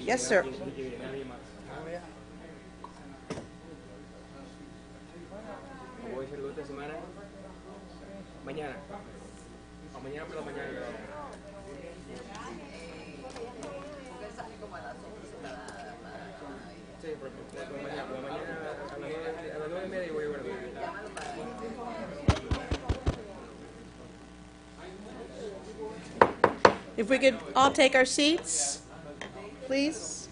Yes, sir. If we could all take our seats, please.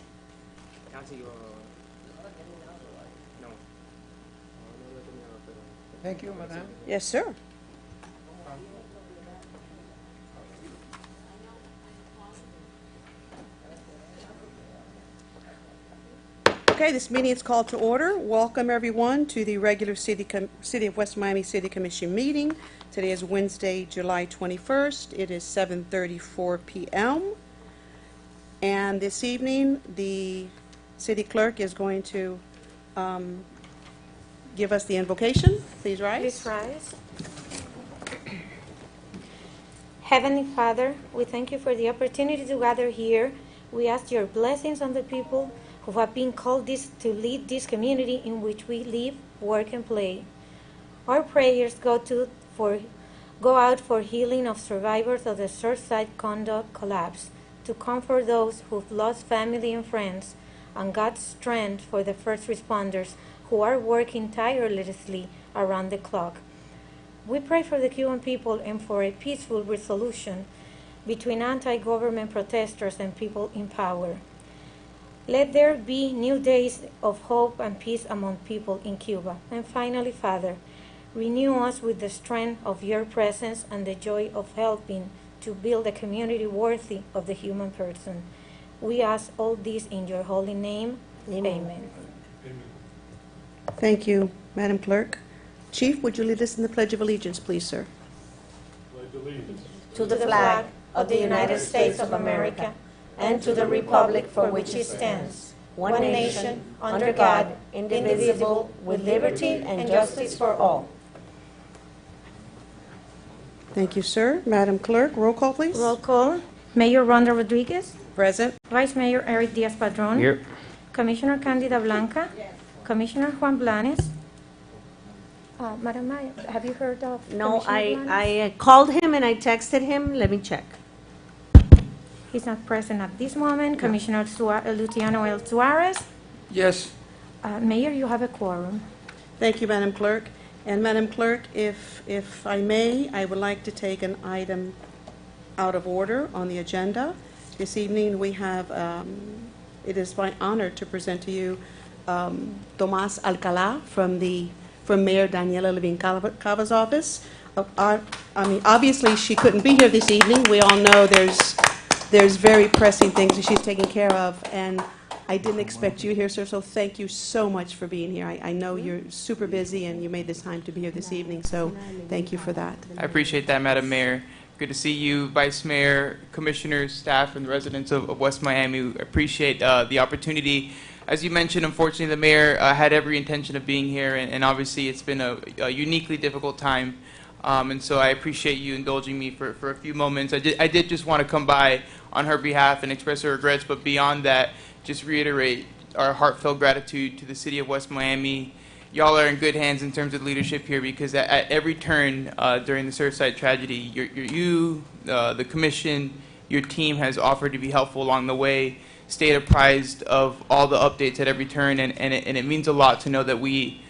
Thank you, madam. Yes, sir. Okay, this meeting is called to order. Welcome, everyone, to the regular City of West Miami City Commission meeting. Today is Wednesday, July 21st. It is 7:34 p.m. And this evening, the city clerk is going to give us the invocation. Please rise. Please rise. Heavenly Father, we thank you for the opportunity to gather here. We ask your blessings on the people who have been called to lead this community in which we live, work, and play. Our prayers go out for healing of survivors of the Surfside conduct collapse, to comfort those who've lost family and friends, and God's strength for the first responders who are working tirelessly around the clock. We pray for the Cuban people and for a peaceful resolution between anti-government protesters and people in power. Let there be new days of hope and peace among people in Cuba. And finally, Father, renew us with the strength of your presence and the joy of helping to build a community worthy of the human person. We ask all this in your holy name. Amen. Thank you, Madam Clerk. Chief, would you lead us in the Pledge of Allegiance, please, sir? Pledge allegiance To the flag of the United States of America and to the republic for which it stands, one nation, under God, indivisible, with liberty and justice for all. Thank you, sir. Madam Clerk, roll call, please. Roll call. Mayor Rhonda Rodriguez. Present. Vice Mayor Eric Diaz-Padrón. Here. Commissioner Candida Blanca. Commissioner Juan Blanes. Madam Maya, have you heard of No, Commissioner Blanes? I called him and I texted him. Let me check. He's not present at this moment. Commissioner Luciano L. Suarez. Yes. Mayor, you have a quorum. Thank you, Madam Clerk. And Madam Clerk, if I may, I would like to take an item out of order on the agenda. This evening we have, it is my honor to present to you Tomas Alcala from Mayor Daniela Levin Cava's office. Obviously she couldn't be here this evening. We all know there's very pressing things that she's taking care of, and I didn't expect you here, sir, so thank you so much for being here. I know you're super busy, and you made this time to be here this evening, so thank you for that. I appreciate that, Madam Mayor. Good to see you, Vice Mayor, Commissioners, staff, and residents of West Miami. We appreciate the opportunity. As you mentioned, unfortunately, the Mayor had every intention of being here, and obviously it's been a uniquely difficult time. And so I appreciate you indulging me for a few moments. I did just want to come by on her behalf and express her regrets, but beyond that, just reiterate our heartfelt gratitude to the City of West Miami. Y'all are in good hands in terms of leadership here, because at every turn during the Surfside tragedy, the Commission, your team has offered to be helpful along the way, stayed apprised of all the updates at every turn, and it means a lot to know that we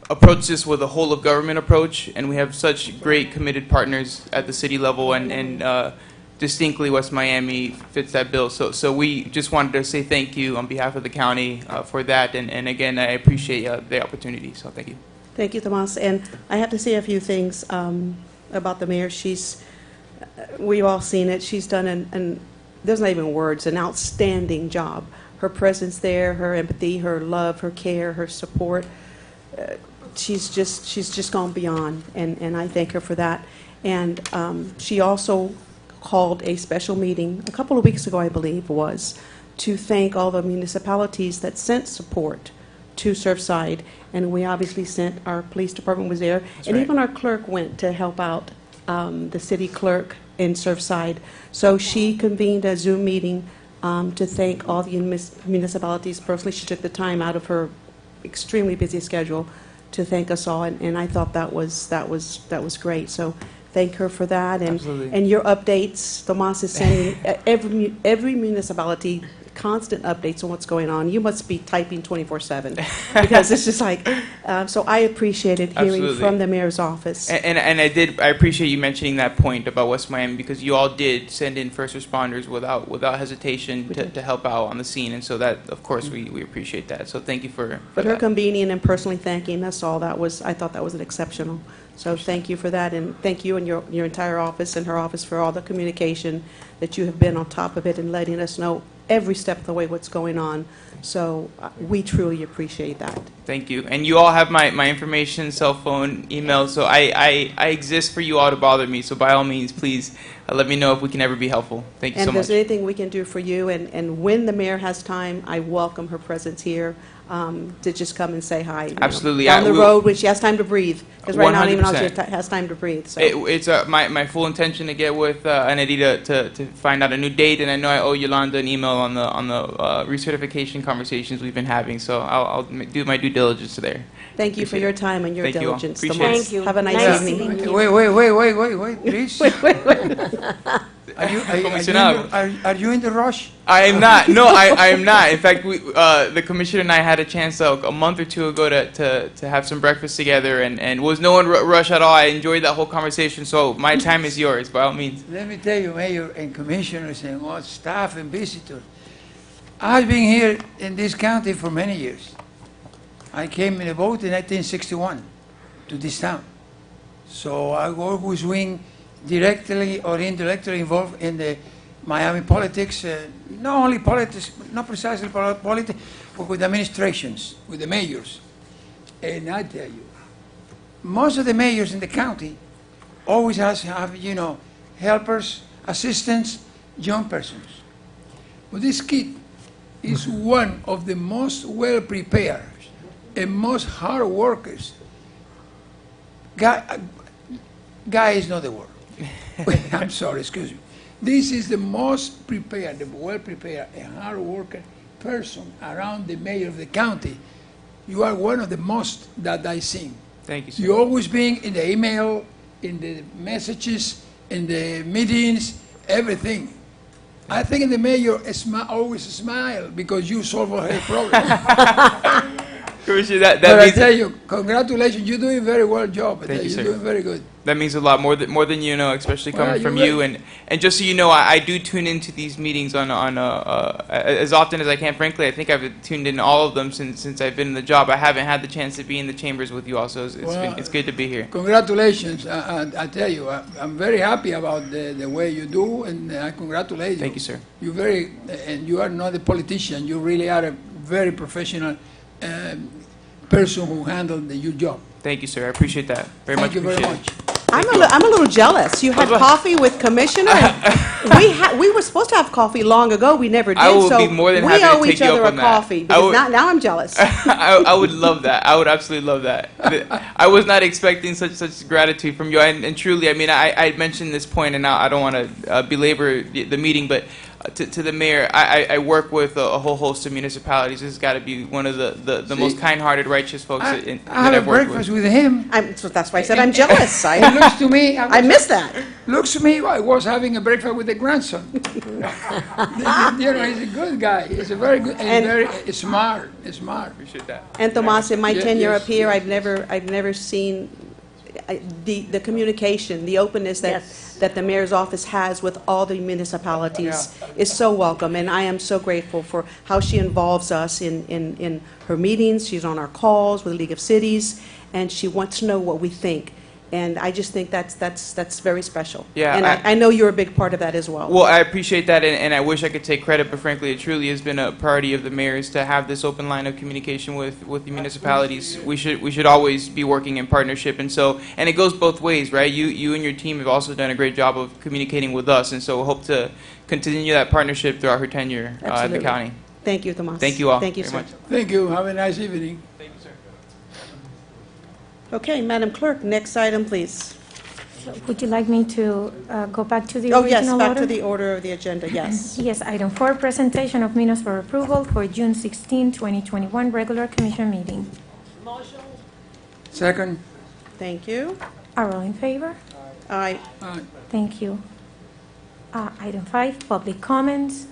approach this with a whole of government approach, and we have such great committed partners at the city level, and distinctly West Miami fits that bill. So we just wanted to say thank you on behalf of the county for that, and again, I appreciate the opportunity, so thank you. Thank you, Tomas. And I have to say a few things about the mayor. We've all seen it. She's done an there's not even words, an outstanding job. Her presence there, her empathy, her love, her care, her support. She's just gone beyond, and I thank her for that. And she also called a special meeting a couple of weeks ago, I believe, was to thank all the municipalities that sent support to Surfside, and we obviously sent, our police department was there, and right. even our clerk went to help out the city clerk in Surfside. So she convened a Zoom meeting to thank all the municipalities. Personally, she took the time out of her extremely busy schedule to thank us all, and I thought that was great. So thank her for that. Absolutely. And your updates, Tomas is sending every municipality constant updates on what's going on. You must be typing 24/7 because it's just like, so I appreciated hearing Absolutely. from the mayor's office. And I appreciate you mentioning that point about West Miami, because you all did send in first responders without hesitation to help out on the scene, and so that, of course, we appreciate that. So thank you for But her that. convening and personally thanking us all, I thought that was an exceptional. So thank you for that, and thank you and your entire office and her office for all the communication that you have been on top of it and letting us know every step of the way what's going on. So we truly appreciate that. Thank you. And you all have my information, cell phone, email, so I exist for you all to bother me. So by all means, please let me know if we can ever be helpful. Thank you And so if there's much. anything we can do for you, and when the mayor has time, I welcome her presence here to just come and say hi. Absolutely. Down the We'll- road when she has time to breathe. Because right now, I don't even know if 100%. she has time to breathe. So. It's my full intention to get with Anelita to find out a new date, and I know I owe Yolanda an email on the recertification conversations we've been having, so I'll do my due diligence there. Thank you for Appreciate your it. time and your Thank you all. diligence. Appreciate Tomas. it. Thank you. Have a nice Nice evening. meeting you. Wait, please. Comisionado. Are you in the rush? I am not. No, I am not. In fact, the commissioner and I had a chance a month or two ago to have some breakfast together, and was no one rush at all. I enjoyed that whole conversation, so my time is yours, by all means. Let me tell you, Mayor and Commissioners and all staff and visitors, I've been here in this county for many years. I came in a boat in 1961 to this town. So I always been directly or indirectly involved in the Miami politics, not only politics, not precisely politics, but with administrations, with the mayors. And I tell you, most of the mayors in the county always have, helpers, assistants, young persons. But this kid is one of the most well-prepared and most hard workers. Guy is not the word. I'm sorry, excuse me. This is the most prepared, the well-prepared and hard worker person around the mayor of the county. You are one of the most that I seen. Thank you, sir. You always being in the email, in the messages, in the meetings, everything. I think the mayor always smile because you solve all her problems. Commissioner, that But I means tell you, congratulations, you're doing very well job. Thank you, You're sir. doing very good. that means a lot more than you know, especially Well, coming from you're you. And just so you know, I do tune into these meetings on as often as I can. Frankly, I think I've tuned in all of them since I've been in the job. I haven't had the chance to be in the chambers with you all, so it's good to be here. Congratulations. I tell you, I'm very happy about the way you do, and I congratulate you. Thank you, sir. And you are not a politician. You really are a very professional person who handled your job. Thank you, sir. I appreciate that very much. Thank you very Appreciate much. it. I'm a little jealous. You had coffee with Commissioner. And we were supposed to have coffee long ago. We never did. I will so be more than we happy to owe take each you up other a on that. coffee. I Because would- now I'm jealous. I would love that. I would absolutely love that. I was not expecting such gratitude from you, and truly, I mean, I mentioned this point, and I don't want to belabor the meeting, but to the mayor, I work with a whole host of municipalities. This has got to be one of the See, most kind-hearted, righteous folks I that had a I've worked breakfast with. with him. So that's why I said I'm jealous. It looks to me, I missed that. Looks to me, I was having a breakfast with the grandson. He's a good guy. He's a very good and very smart. Smart. Appreciate that. And Tomas, in my Yes, tenure yes, up here, yes. I've never seen the communication, the openness that the mayor's office has with all the municipalities is so welcome, and I am so grateful for how she involves us in her meetings. She's on our calls with the League of Cities, and she wants to know what we think. And I just think that's very special. Yeah, And I know you're a big part of that as well. Well, I appreciate that, and I wish I could take credit, but frankly, it truly has been a priority of the mayor's to have this open line of communication with the municipalities. We should always be working in partnership, and it goes both ways, right? You and your team have also done a great job of communicating with us, and so hope to continue that partnership throughout her tenure at the Absolutely. county. Thank you, Tomas. Thank you all. Thank you, very sir. much. Thank you. Have a nice evening. Thank you, sir. Okay, Madam Clerk, next item, please. So would you like me to go back to the Oh, original yes, order? back to the order of the agenda, yes. Yes, item 4, presentation of minutes for approval for June 16, 2021, regular commission meeting. Second? Thank you. Are all in favor? Aye. Thank you. Item 5, public comments.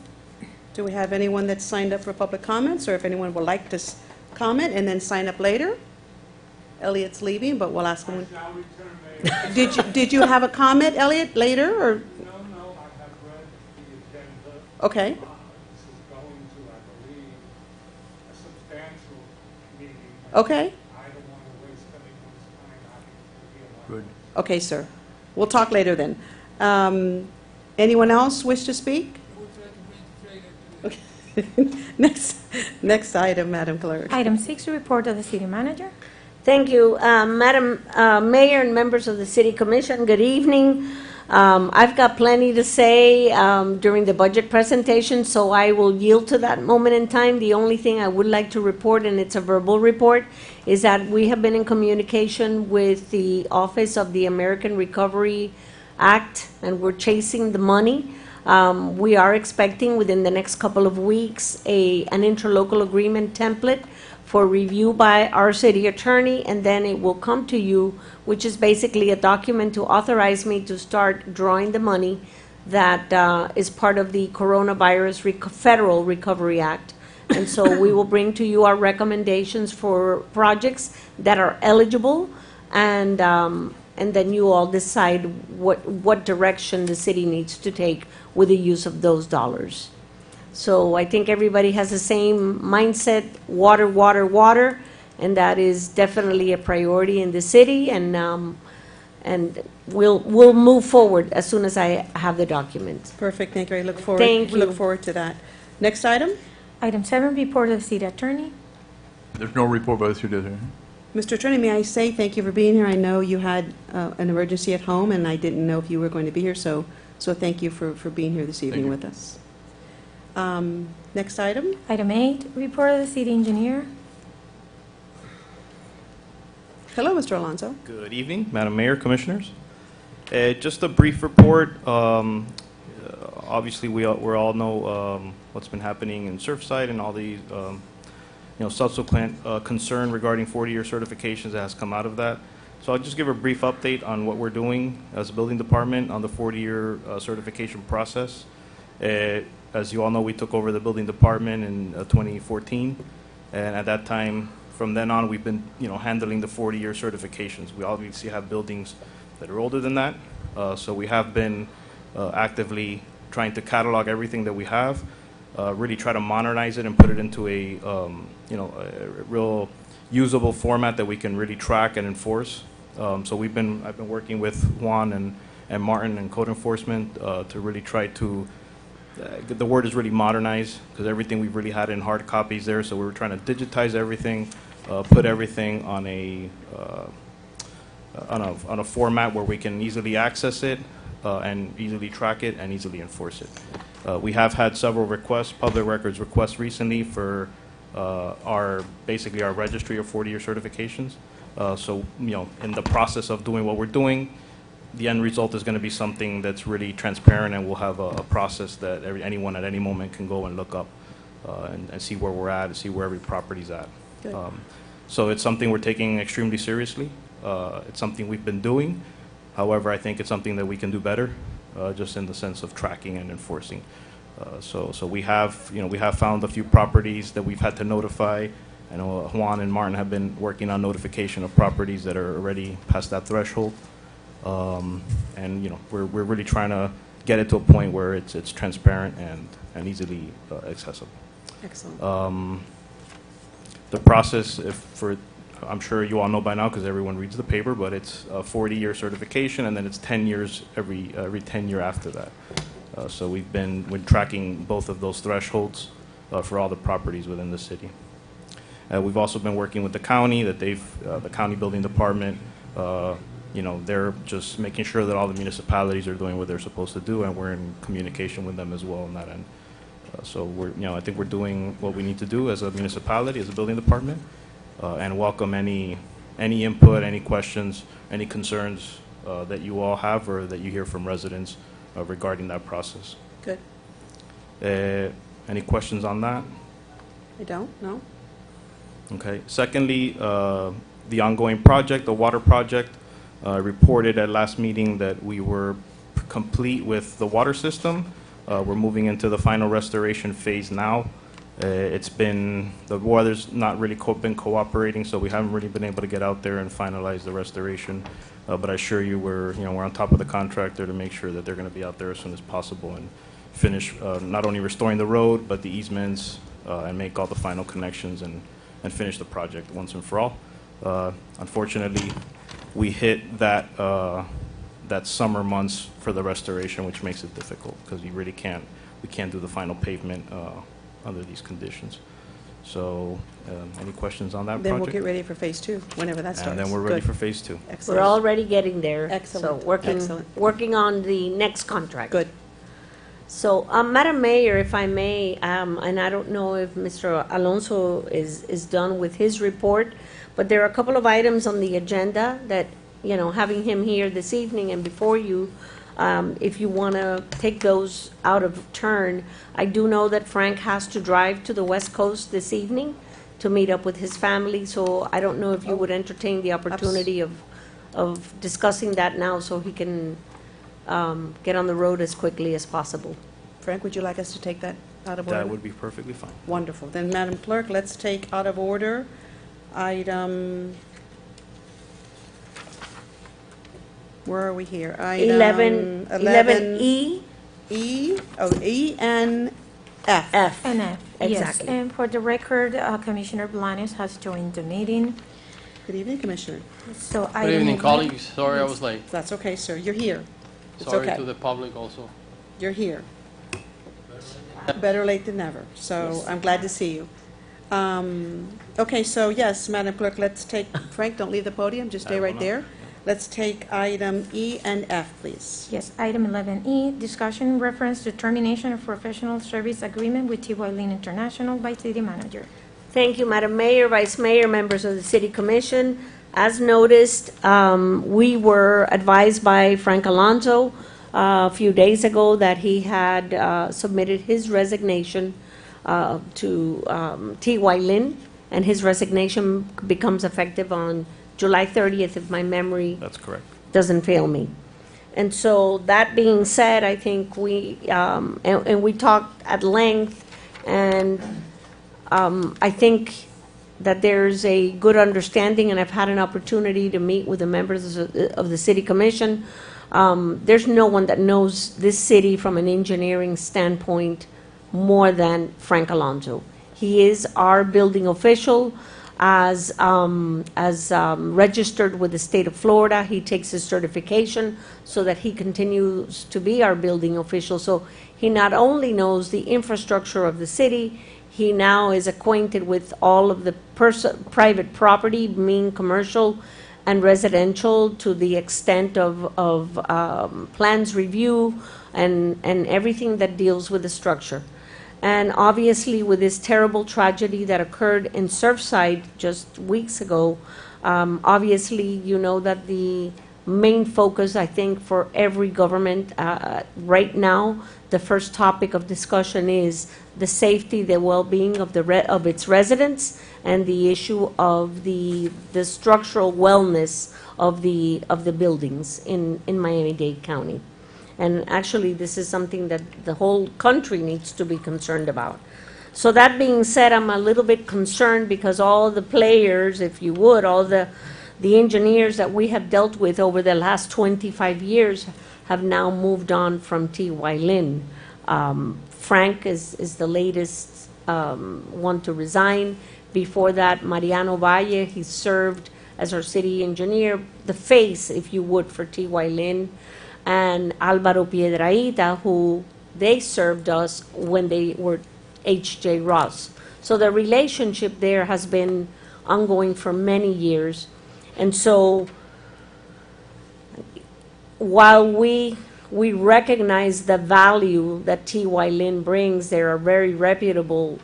Do we have anyone that's signed up for public comments, or if anyone would like to comment and then sign up later? Elliot's leaving, but we'll ask him. Did you have a comment, Elliot, later, or? No, I have read the agenda. Okay, This is going to, I believe, a substantial meeting. okay, I don't want to waste anyone's time. I think Good. okay, sir. We'll talk later then. Anyone else wish to speak? Okay. Next item, Madam Clerk. Item 6, report of the city manager. Thank you, Madam Mayor and members of the City Commission. Good evening. I've got plenty to say during the budget presentation, so I will yield to that moment in time. The only thing I would like to report, and it's a verbal report, is that we have been in communication with the Office of the American Recovery Act, and we're chasing the money. We are expecting within the next couple of weeks an interlocal agreement template for review by our city attorney, and then it will come to you, which is basically a document to authorize me to start drawing the money that is part of the Coronavirus Federal Recovery Act. And so we will bring to you our recommendations for projects that are eligible, and then you all decide what direction the city needs to take with the use of those dollars. So I think everybody has the same mindset, water, water, water, and that is definitely a priority in the city, and we'll move forward as soon as I have the documents. Perfect, thank you. I look forward. Thank We look you. forward to that. Next item, Item 7, report of the city attorney. There's no report by the city attorney. Mr. Attorney, may I say thank you for being here. I know you had an emergency at home, and I didn't know if you were going to be here, so thank you for being here this evening you. with us. Next item, Item 8, report of the city engineer. hello, Mr. Alonso. Good evening, Madam Mayor, Commissioners. Just a brief report. Obviously, we all know what's been happening in Surfside and all the subsequent concern regarding 40-year certifications that has come out of that. So I'll just give a brief update on what we're doing as a building department on the 40-year certification process. As you all know, we took over the building department in 2014, and at that time, from then on, we've been handling the 40-year certifications. We obviously have buildings that are older than that, so we have been actively trying to catalog everything that we have, really try to modernize it and put it into a real usable format that we can really track and enforce. So I've been working with Juan and Martin and code enforcement to really try to. The word is really modernize, because everything we've really had in hard copies there, so we were trying to digitize everything, put everything on a format where we can easily access it and easily track it and easily enforce it. We have had several requests, public records requests recently for basically our registry of 40-year certifications. So in the process of doing what we're doing, the end result is going to be something that's really transparent, and we'll have a process that anyone at any moment can go and look up and see where we're at and see where every property's at. Good. So it's something we're taking extremely seriously. It's something we've been doing. However, I think it's something that we can do better, just in the sense of tracking and enforcing. So we have found a few properties that we've had to notify. I know Juan and Martin have been working on notification of properties that are already past that threshold. And we're really trying to get it to a point where it's transparent and easily accessible. Excellent. The process, I'm sure you all know by now because everyone reads the paper, but it's a 40-year certification, and then it's 10 years every 10 year after that. So we're tracking both of those thresholds for all the properties within the city. We've also been working with the county, the county building department. They're just making sure that all the municipalities are doing what they're supposed to do, and we're in communication with them as well on that end. So I think we're doing what we need to do as a municipality, as a building department, and welcome any input, any questions, any concerns that you all have or that you hear from residents regarding that process. Good. Any questions on that? I don't, no? Okay. Secondly, the ongoing project, the water project, reported at last meeting that we were complete with the water system. We're moving into the final restoration phase now. The weather's not really been cooperating, so we haven't really been able to get out there and finalize the restoration. But I assure you, we're on top of the contractor to make sure that they're going to be out there as soon as possible and finish not only restoring the road, but the easements, and make all the final connections and finish the project once and for all. Unfortunately, we hit that summer months for the restoration, which makes it difficult because we can't do the final pavement under these conditions. So, any questions on that project? Then we'll get ready for phase 2, whenever that starts. And then we're ready Good. for phase 2. Excellent. We're already getting there. Excellent. So working, Excellent. working on the next contract. Good. So, Madam Mayor, if I may, and I don't know if Mr. Alonso is done with his report, but there are a couple of items on the agenda that, having him here this evening and before you, if you want to take those out of turn. I do know that Frank has to drive to the West Coast this evening to meet up with his family, so I don't know if you would entertain the opportunity of discussing that now so he can get on the road as quickly as possible. Frank, would you like us to take that out of order? That would be perfectly fine. Wonderful. Then, Madam Clerk, let's take out of order item, where are we here? Item 11E. E and F. F. And yes, Exactly. and for the record, Commissioner Blanes has joined the meeting. Good evening, Commissioner. So Good evening, colleagues. Sorry I was late. That's okay, sir. You're here. It's Sorry okay. to the public also. You're here. Better late than never. So I'm glad to see you. Okay, so yes, Madam Clerk, let's take, Frank, don't leave the podium, just stay I will right not. there. Let's take item E and F, please. Yes, item 11E, discussion in reference to termination of professional service agreement with T.Y. Lin International by city manager. Thank you, Madam Mayor, Vice Mayor, members of the City Commission. As noticed, we were advised by Frank Alonso a few days ago that he had submitted his resignation to T.Y. Lin, and his resignation becomes effective on July 30th, if my memory That's correct. doesn't fail me. And so, that being said, I think we, and we talked at length, and I think that there's a good understanding, and I've had an opportunity to meet with the members of the City Commission. There's no one that knows this city from an engineering standpoint more than Frank Alonso. He is our building official. As registered with the state of Florida, he takes his certification so that he continues to be our building official. So he not only knows the infrastructure of the city, he now is acquainted with all of the private property, meaning commercial and residential, to the extent of plans review and everything that deals with the structure. And obviously, with this terrible tragedy that occurred in Surfside just weeks ago, obviously, you know that the main focus, I think, for every government right now, the first topic of discussion is the safety, the well-being of its residents, and the issue of the structural wellness of the buildings in Miami-Dade County. And actually, this is something that the whole country needs to be concerned about. So that being said, I'm a little bit concerned because all the players, if you would, all the engineers that we have dealt with over the last 25 years have now moved on from T.Y. Lin. Frank is the latest one to resign. Before that, Mariano Valle, he served as our city engineer, the face, if you would, for T.Y. Lin. And Alvaro Piedrahita, who they served us when they were H.J. Ross. So the relationship there has been ongoing for many years. And so while we recognize the value that T.Y. Lin brings, they're a very reputable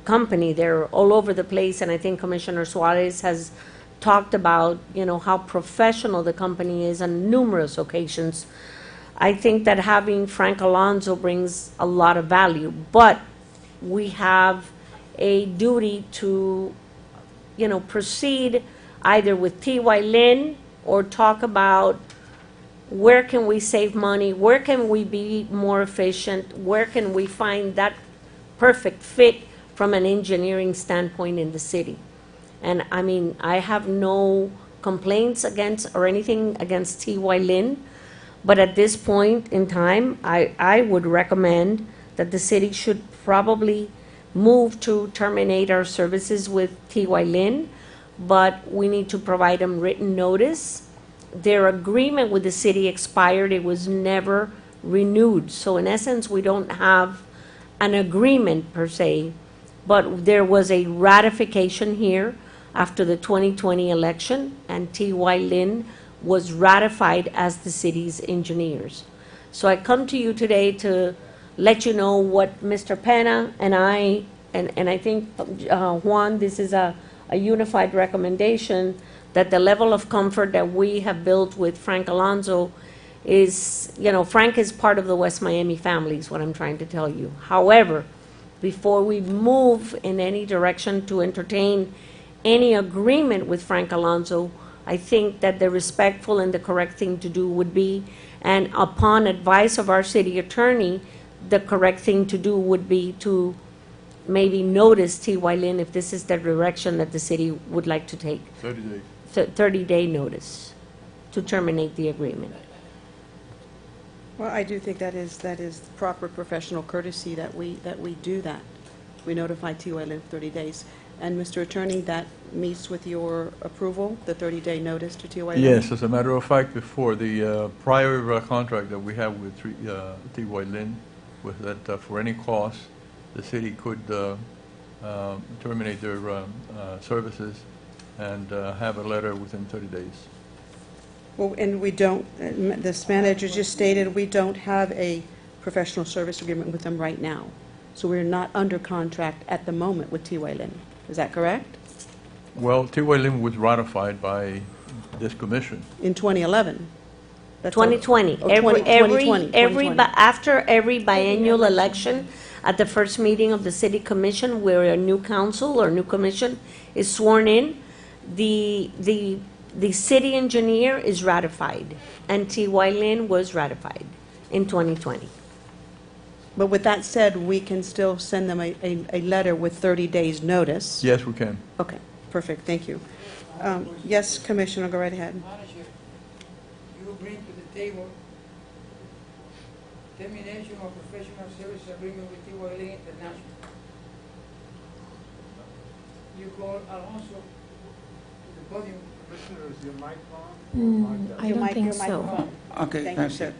company. They're all over the place, and I think Commissioner Suarez has talked about, how professional the company is on numerous occasions. I think that having Frank Alonso brings a lot of value, but we have a duty to, proceed either with T.Y. Lin or talk about where can we save money, where can we be more efficient, where can we find that perfect fit from an engineering standpoint in the city. And I mean, I have no complaints against or anything against T.Y. Lin, but at this point in time, I would recommend that the city should probably move to terminate our services with T.Y. Lin, but we need to provide them written notice. Their agreement with the city expired. It was never renewed. So in essence, we don't have an agreement per se, but there was a ratification here after the 2020 election, and T.Y. Lin was ratified as the city's engineers. So I come to you today to let you know what Mr. Pena and I think, Juan, this is a unified recommendation, that the level of comfort that we have built with Frank Alonso is, Frank is part of the West Miami family, is what I'm trying to tell you. However, before we move in any direction to entertain any agreement with Frank Alonso, I think that the respectful and the correct thing to do would be, and upon advice of our city attorney, the correct thing to do would be to maybe notice T.Y. Lin if this is the direction that the city would like to take. 30 days. 30-day notice to terminate the agreement. Well, I do think that is proper professional courtesy that we do that. We notify TY Lin 30 days. And Mr. Attorney, that meets with your approval, the 30-day notice to TY Lin? Yes, as a matter of fact, before the prior contract that we have with T.Y. Lin was that for any cost, the city could terminate their services and have a letter within 30 days. Well, and we don't, this manager just stated, we don't have a professional service agreement with them right now. So we're not under contract at the moment with TY Lin. Is that correct? Well, T.Y. Lin was ratified by this commission. In 2011? That's all. 2020. Oh, 2020. After every biennial election, at the first meeting of the city commission, where a new council or new commission is sworn in, the city engineer is ratified, and T.Y. Lin was ratified in 2020. But with that said, we can still send them a letter with 30 days' notice? Yes, we can. Okay, perfect, thank you. Yes, Commissioner, go right ahead. Manager, you bring to the table termination of professional service agreement with T.Y. Lin International. You call Alonso to the podium. Commissioner, is your mic on? I don't think so. Okay, Thank you, that's sir. it.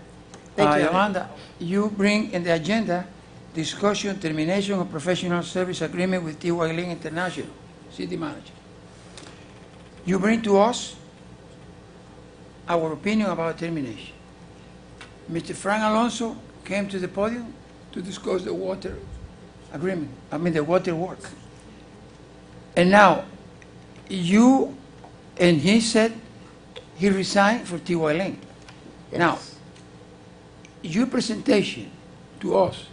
Thank you. Yolanda, you bring in the agenda discussion termination of professional service agreement with T.Y. Lin International, city manager. You bring to us our opinion about termination. Mr. Frank Alonso came to the podium to discuss the water agreement, the water work. And now, you and he said he resigned for T.Y. Lin. Now, your presentation to us,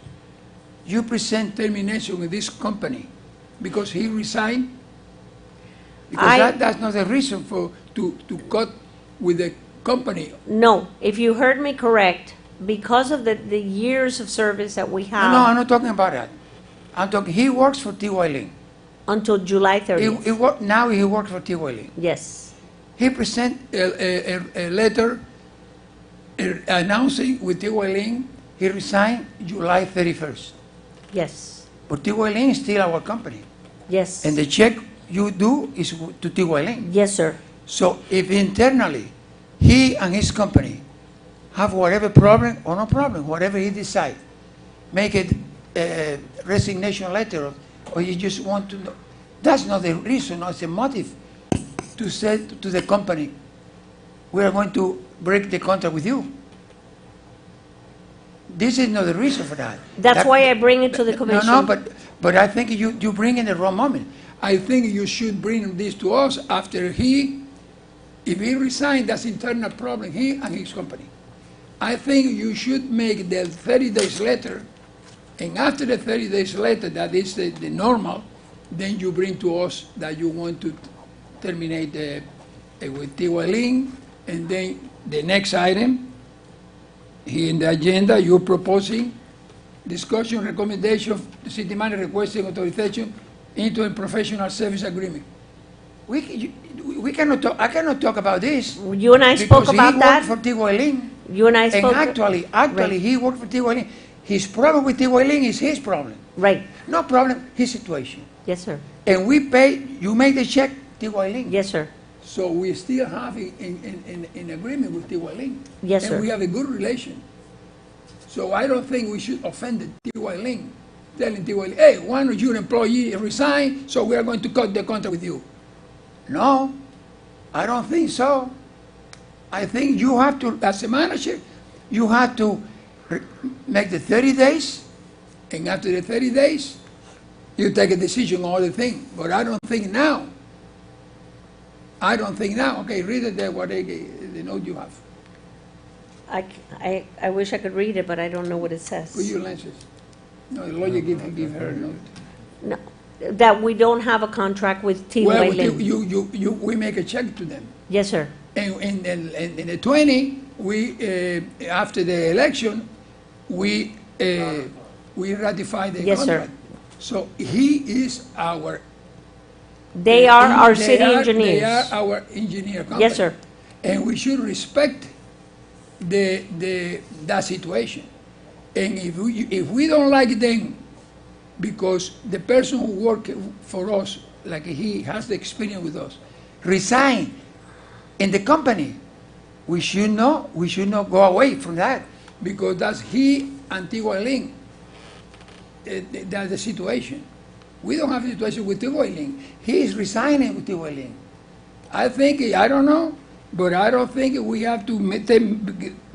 you present termination with this company because he resigned? Because that's not the reason to cut with the company. No, if you heard me correct, because of the years of service that we have. No, I'm not talking about that. I'm talking, he works for T.Y. Lin. Until July 30th. Now he works for T.Y. Lin. Yes. He present a letter announcing with T.Y. Lin he resigned July 31st. Yes. But T.Y. Lin is still our company. Yes. And the check you do is to T.Y. Lin. Yes, sir. So if internally he and his company have whatever problem or no problem, whatever he decide, make it a resignation letter, or you just want to know, that's not the reason, or it's a motive to say to the company, we are going to break the contract with you. This is not the reason for that. That's why I bring it to the commission. No, but I think you bring in the wrong moment. I think you should bring this to us after if he resigned, that's internal problem, he and his company. I think you should make the 30 days letter, and after the 30 days letter, that is the normal, then you bring to us that you want to terminate with Tiwalin, and then the next item, here in the agenda, you're proposing discussion, recommendation, the city manager requesting authorization into a professional service agreement. We cannot talk, I cannot talk about this. You and I spoke about that. Because he worked for Tiwalin. You and I spoke. And actually, Right. he worked for Tiwalin. His problem with Tiwalin is his problem. Right. No problem, his situation. Yes, sir. And we pay, you make the check, Tiwalin. Yes, sir. So we still have in agreement with Tiwalin. Yes, And sir. we have a good relation. So I don't think we should offend Tiwalin, telling Tiwalin, hey, one of your employees resigned, so we are going to cut the contract with you. No, I don't think so. I think you have to, as a manager, you have to make the 30 days, and after the 30 days, you take a decision on the thing. But I don't think now. Okay, read it there, the note you have. I wish I could read it, but I don't know what it says. With your lenses. No, the lawyer give her a note. No, that we don't have a contract with T. Well, Wayland. we make a check to them. Yes, sir. And in the 20, we, after the election, we ratify the Yes, sir. contract. So he is our. They are our they city are- engineers. They are our engineer company. Yes, sir. And we should respect that situation. And if we don't like them, because the person who worked for us, like he has the experience with us, resign in the company, we should not go away from that, because that's he and Tiwalin. That's the situation. We don't have a situation with Tiwalin. He is resigning with Tiwalin. I think, I don't know, but I don't think we have to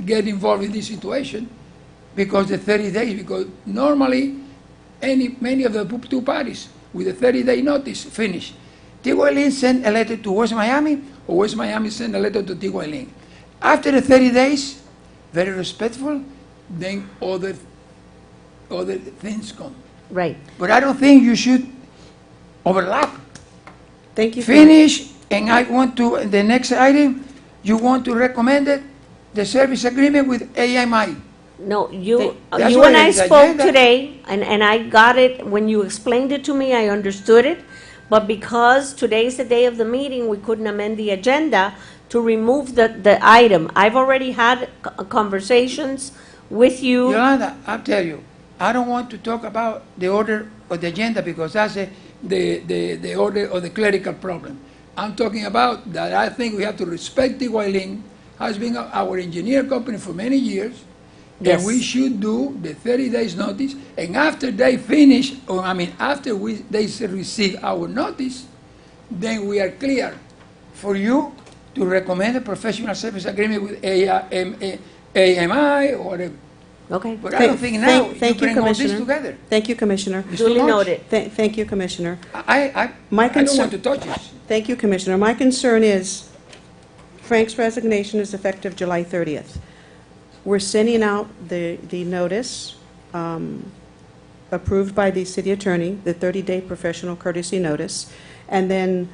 get involved in this situation because the 30 days, because normally many of the two parties with a 30-day notice finish. Tiwalin sent a letter to West Miami, or West Miami sent a letter to Tiwalin. After the 30 days, very respectful, then other things come. Right. But I don't think you should overlap. Thank you. Finish, and I want to, the next item, you want to recommend it, the service agreement with AMI. No, you That's and what I it is, spoke agenda. today, and I got it, when you explained it to me, I understood it. But because today's the day of the meeting, we couldn't amend the agenda to remove the item. I've already had conversations with you. Yolanda, I'll tell you, I don't want to talk about the order of the agenda because that's the order of the clerical problem. I'm talking about that I think we have to respect Tiwalin, has been our engineer company for many years, Yes. and we should do the 30 days notice, and after they finish, after they receive our notice, then we are clear for you to recommend a professional service agreement with AMI or whatever. Okay. But I don't think now you Thank you, bring all this Commissioner. together. Thank you, Commissioner. It's too Duly much. noted. Thank you, Commissioner. I My don't concern- want to touch this. Thank you, Commissioner. My concern is Frank's resignation is effective July 30th. We're sending out the notice approved by the city attorney, the 30-day professional courtesy notice, and then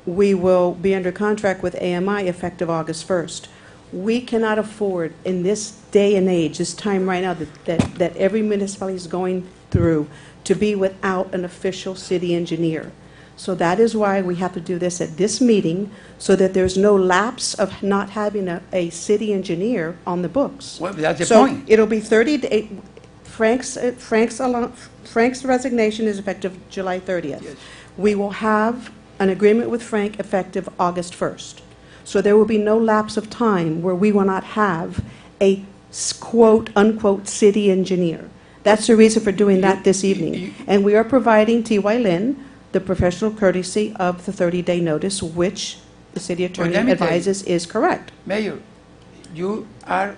we will be under contract with AMI effective August 1st. We cannot afford, in this day and age, this time right now that every municipality is going through, to be without an official city engineer. So that is why we have to do this at this meeting, so that there's no lapse of not having a city engineer on the books. Well, that's the So point. it'll be 30 days. Frank's resignation is effective July 30th. Yes. We will have an agreement with Frank effective August 1st. So there will be no lapse of time where we will not have a quote, unquote, city engineer. That's the reason for doing that this evening. And we are providing T.Y. Lin the professional courtesy of the 30-day notice, which the city attorney let me tell you. advises is correct. Mayor, you are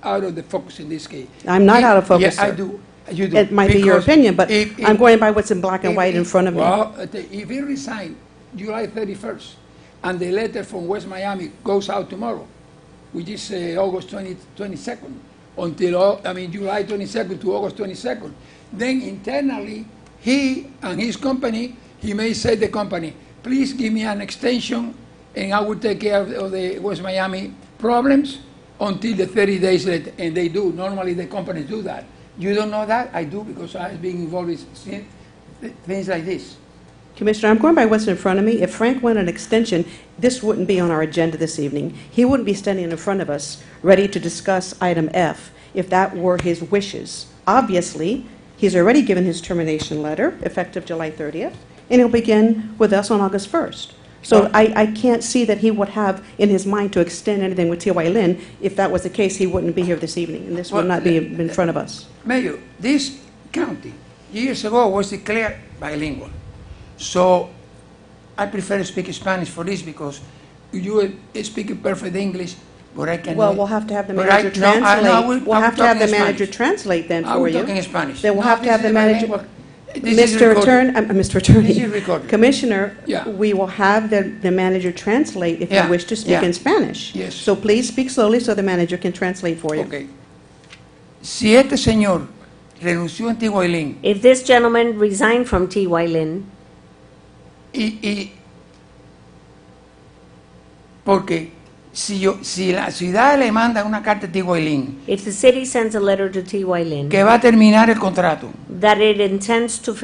out of the focus in this case. I'm not out of focus, Yeah, I sir. do. You do. It might be your Because opinion, but if- I'm going by what's in black and white in front of me. Well, if he resigned July 31st, and the letter from West Miami goes out tomorrow, which is August 22nd, until, July 22nd to August 22nd, then internally, he and his company, he may say to the company, please give me an extension, and I will take care of the West Miami problems until the 30 days later, and they do. Normally, the companies do that. You don't know that? I do, because I've been involved in things like this. Commissioner, I'm going by what's in front of me. If Frank wanted an extension, this wouldn't be on our agenda this evening. He wouldn't be standing in front of us, ready to discuss item F, if that were his wishes. Obviously, he's already given his termination letter, effective July 30th, and he'll begin with us on August 1st. So I can't see that he would have in his mind to extend anything with T.Y. Lin. If that was the case, he wouldn't be here this evening, and this would not be in front of us. Mayor, this county, years ago, was declared bilingual. So I prefer to speak Spanish for this, because you speak perfect English, but I can. Well, we'll have to have the But manager translate. We'll have to have the manager translate then I for will you. talk in Spanish. Then we'll No, have to this have the is manager. bilingual. This is Mr. recorded. Mr. Attorney. This is recorded. Commissioner, Yeah. we will have the manager translate if you Yeah, wish to speak yeah. in Spanish. Yes. So please speak slowly so the manager can translate for you. Okay. Si este señor renunció en T.Y. Lin If this gentleman resigned from T.Y. Lin, porque si la ciudad le manda una carta a T.Y. Lin if the city sends a letter to T.Y. Lin que va a terminar el contrato, that it intends to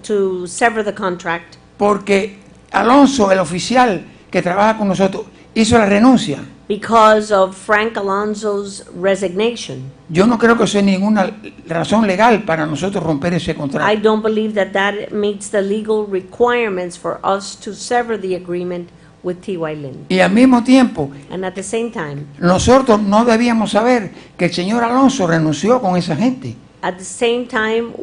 to sever the contract porque Alonso, el oficial que trabaja con nosotros, hizo la renuncia, because of Frank Alonso's resignation, yo no creo que sea ninguna razón legal para nosotros romper ese I contrato. don't believe that that meets the legal requirements for us to sever the agreement with T.Y. Lin. Y al mismo tiempo, And at the same time, nosotros no debíamos saber que el señor Alonso renunció con esa gente. at the same time,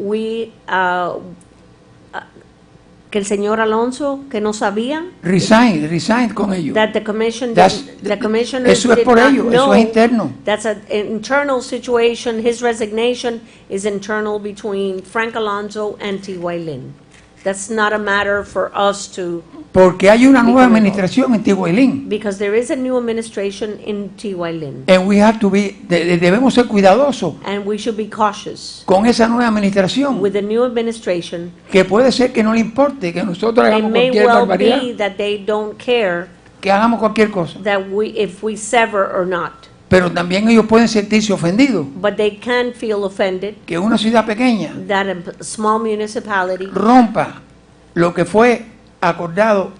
que el señor Alonso, que no sabía, Resign con ellos. that the commission, the commissioner Eso es did por not ellos, know. eso es interno. That's an internal situation. His resignation is internal between Frank Alonso and T.Y. Lin. That's not a matter for us to, Porque hay una nueva administración en T.Y. Lin. because there is a new administration in T.Y. Lin. And we have to be, debemos ser cuidadosos And we should be cautious con esa nueva administración, with the new administration. que puede ser que no le importe que nosotros It hagamos may cualquier well barbaridad, be that they don't care que hagamos cualquier cosa. that if we sever or not. Pero también ellos pueden sentirse ofendidos, But they can feel offended que una ciudad pequeña that a small municipality rompa lo que fue acordado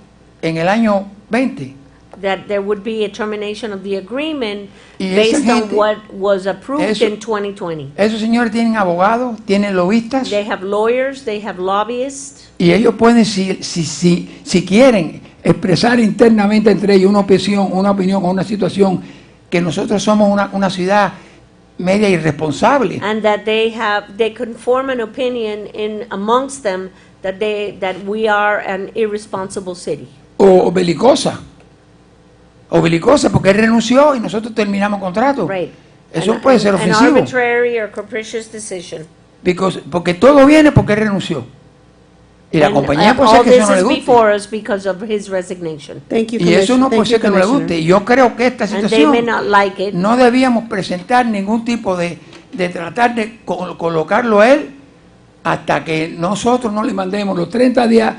en el año 20. that there would be a termination of the agreement Y esa based on gente- what was approved eso- in 2020. Esos señores tienen abogados, tienen lobistas, They have lawyers, they have lobbyists, y ellos pueden, si quieren, expresar internamente entre ellos una opinión o una situación, que nosotros somos una ciudad media irresponsable, and that they can form an opinion in amongst them that we are an irresponsible city. o belicosa, porque él renunció y nosotros terminamos contrato. Right. Eso puede ser An ofensivo, arbitrary or capricious decision. porque todo viene porque él renunció. Y la compañía puede ser all que eso this no le is guste. before us because of his resignation. Thank you, Y eso no Thank puede you, ser que no le Commissioner. guste. Y yo creo que esta And they situación may not like it. no debíamos presentar ningún tipo de tratar de colocarlo a él hasta que nosotros no le mandemos los 30 días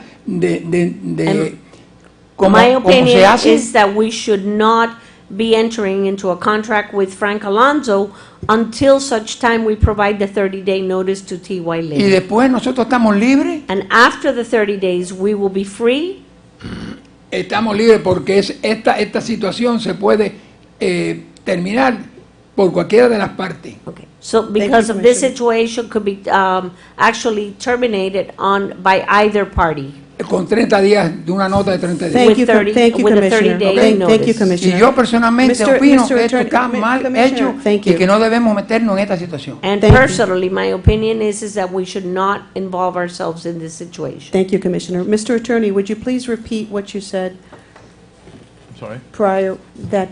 como My se opinion hace. is that we should not be entering into a contract with Frank Alonso until such time we provide the 30-day notice to T.Y. Y Lin. después nosotros estamos libres. And after the 30 days, we will be free. Estamos libres porque esta situación se puede terminar por cualquiera de las partes. Okay. So because you, of this Commissioner. situation could be actually terminated by either party. Con 30 días, de una nota de 30 días. Thank you, With thank you, with a Commissioner. 30-day Thank you, notice. Y Commissioner. yo personalmente Mr. opino que esto Attorney, está mal Commissioner, hecho thank y you. que no debemos meternos en esta situación. And Thank you. personally, my opinion is that we should not involve ourselves in this situation. Thank you, Commissioner. Mr. Attorney, would you please repeat what you said I'm sorry? prior, that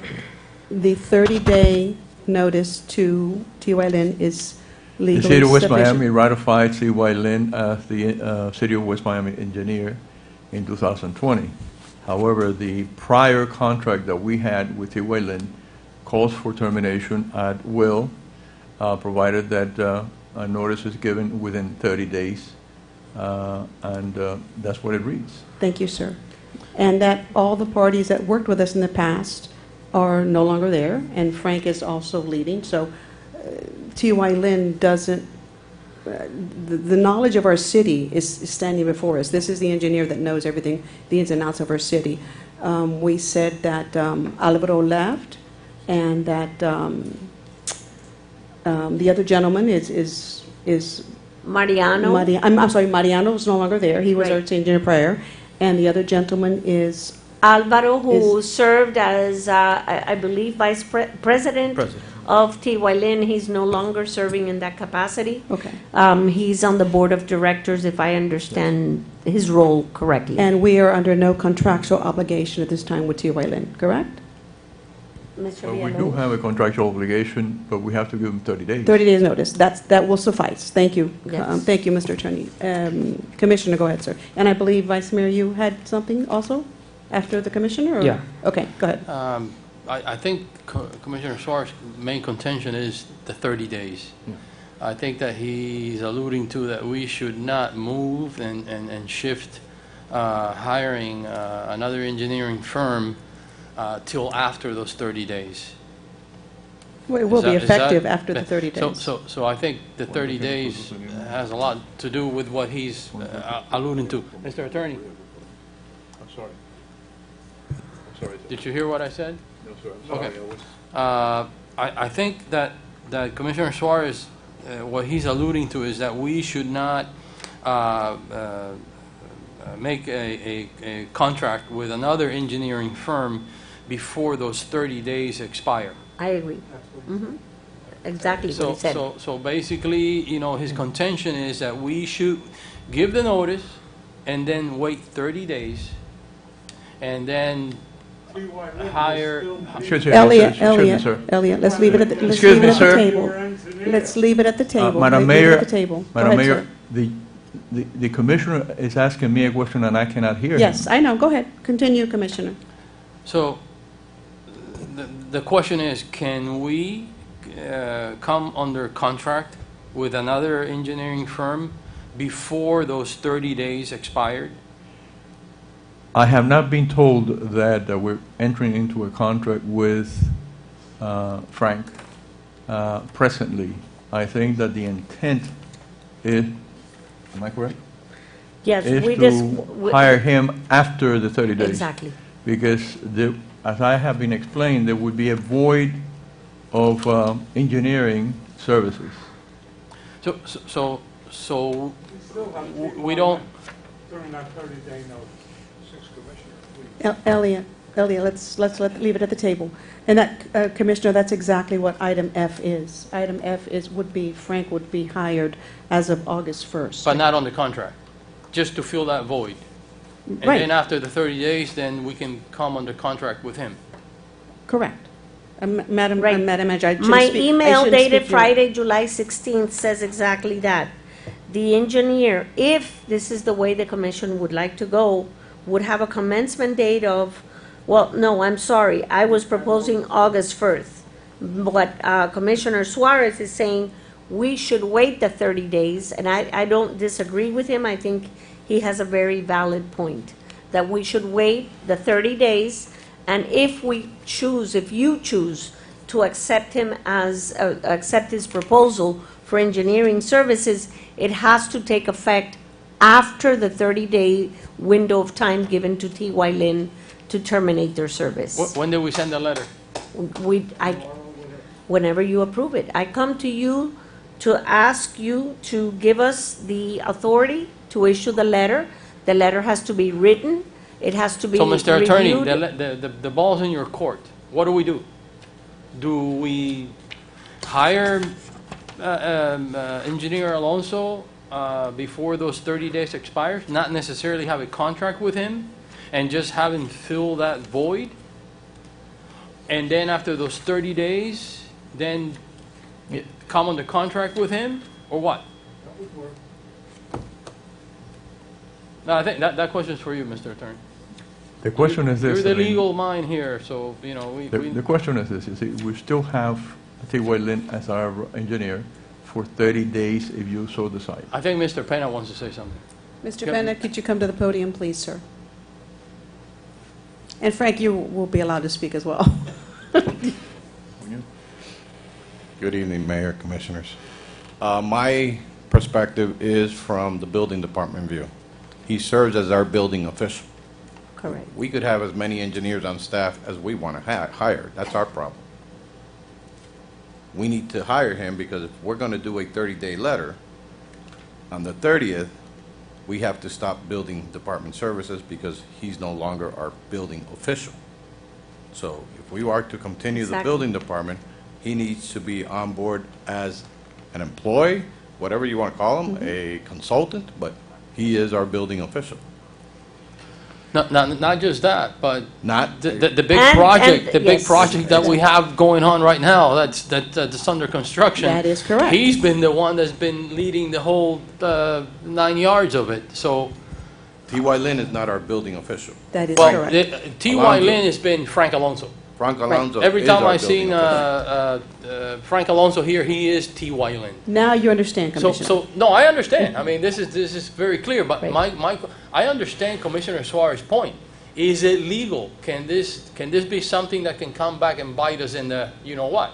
the 30-day notice to T.Y. Lin is The legally City of West sufficient? Miami ratified C.Y. Lin as the City of West Miami engineer in 2020. However, the prior contract that we had with C.Y. Lin calls for termination at will, provided that a notice is given within 30 days, and that's what it reads. Thank you, sir. And that all the parties that worked with us in the past are no longer there, and Frank is also leaving. So T.Y. Lin doesn't, the knowledge of our city is standing before us. This is the engineer that knows everything, the ins and outs of our city. We said that Alvaro left, and that the other gentleman is Mariano? I'm sorry, Mariano is no longer there. He was our Right. engineer prior. And the other gentleman is, Alvaro, who served as, I believe, Vice President of T.Y. Lin. He's no longer serving in that capacity. okay. He's on the Board of Directors, if I understand his role correctly. And we are under no contractual obligation at this time with T.Y. Lin, correct? Mr. We do Villalobos? have a contractual obligation, but we have to give them 30 days. 30 days notice. That will suffice. Thank you. Yes. Thank you, Mr. Attorney. Commissioner, go ahead, sir. And I believe, Vice Mayor, you had something also after the commissioner? Or? Yeah. Okay, go ahead. I think Commissioner Suarez's main contention is the 30 days. I think that he's alluding to that we should not move and shift hiring another engineering firm till after those 30 days. Well, it will be Is that- effective after the 30 days. So I think the 30 days has a lot to do with what he's alluding to. Mr. Attorney, I'm sorry. I'm sorry. did you hear what I said? No, sir. Okay. I think that Commissioner Suarez, what he's alluding to is that we should not make a contract with another engineering firm before those 30 days expire. I agree. Mhm. Exactly what he said. So basically, his contention is that we should give the notice and then wait 30 days and then hire. Excuse me, Elliot, sir. Elliot, let's leave it at the, let's Excuse leave me, it at the sir. table. Let's leave it at the table. Madam Leave it Mayor, at the table. Go Madam ahead, Mayor, sir. the commissioner is asking me a question and I cannot hear him. Yes, I know. Go ahead. Continue, Commissioner. So the question is, can we come under contract with another engineering firm before those 30 days expired? I have not been told that we're entering into a contract with Frank presently. I think that the intent is, am I correct? Yes, Is we just. to hire him after the 30 days. Exactly. Because as I have been explained, there would be a void of engineering services. So we don't. During that 30-day notice. Six commissioners, please. Elliot, let's leave it at the table. And that, Commissioner, that's exactly what item F is. Item F Frank would be hired as of August 1st. But not on the contract, just to fill that void. And then Right, after the 30 days, then we can come under contract with him. correct. Madam Right. Manager, I shouldn't My speak- I email shouldn't dated speak your- Friday, July 16th says exactly that. The engineer, if this is the way the commission would like to go, would have a commencement date of, well, no, I'm sorry, I was proposing August 1st. But Commissioner Suarez is saying we should wait the 30 days, and I don't disagree with him. I think he has a very valid point, that we should wait the 30 days, and if you choose to accept him accept his proposal for engineering services, it has to take effect after the 30-day window of time given to T.Y. Lin to terminate their service. When did we send the letter? Whenever you approve it. I come to you to ask you to give us the authority to issue the letter. The letter has to be written. It has to be So, Mr. Attorney, reviewed. the ball's in your court. What do? Do we hire Engineer Alonso before those 30 days expires? Not necessarily have a contract with him and just have him fill that void? And then after those 30 days, then come under contract with him, or what? No, I think that question is for you, Mr. Attorney. The question is this. You're the I mean, legal mind here, so, you know, The question is this, you see, we still have T.Y. Lin as our engineer for 30 days if you so decide. I think Mr. Pena wants to say something. Mr. Yep. Bennett, could you come to the podium, please, sir? And Frank, you will be allowed to speak as well. Good evening, Mayor, Commissioners. My perspective is from the building department view. He serves as our building official. Correct. We could have as many engineers on staff as we want to hire. That's our problem. We need to hire him because if we're going to do a 30-day letter, on the 30th, we have to stop building department services because he's no longer our building official. So if we are to continue the Exactly. building department, he needs to be on board as an employee, whatever you want to call him, a consultant, but he is our building official. Not just that, but Not, the big And- project, and- the big yes. project that we have going on right now, that's under construction. That is correct. He's been the one that's been leading the whole 9 yards of it, so. T.Y. Lin is not our building official. That is Well, correct. T.Y. Alonso. Lin has been Frank Alonso. Frank Alonso Every is time our I've seen building official. Frank Alonso here, he is T.Y. Lin. Now you understand, Commissioner. So, no, I understand. I mean, this is very clear, but Right. I understand Commissioner Suarez's point. Is it legal? Can this be something that can come back and bite us in the, you know what?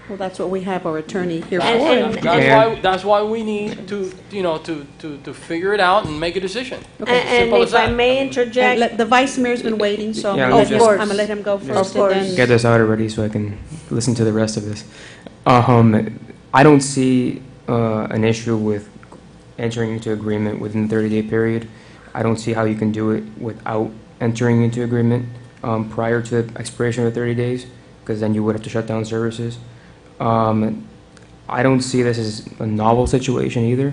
Well, that's what we have our attorney here And- for. That's why we need to, you know, to figure it out and make a decision. Okay, And simple as if I that. may And interject, the vice mayor's been waiting, so Yeah, I'm let me going just- to let him go first. course. And Get then, this out already so I can listen to the rest of this. I don't see an issue with entering into agreement within the 30-day period. I don't see how you can do it without entering into agreement prior to the expiration of the 30 days, because then you would have to shut down services. I don't see this as a novel situation either.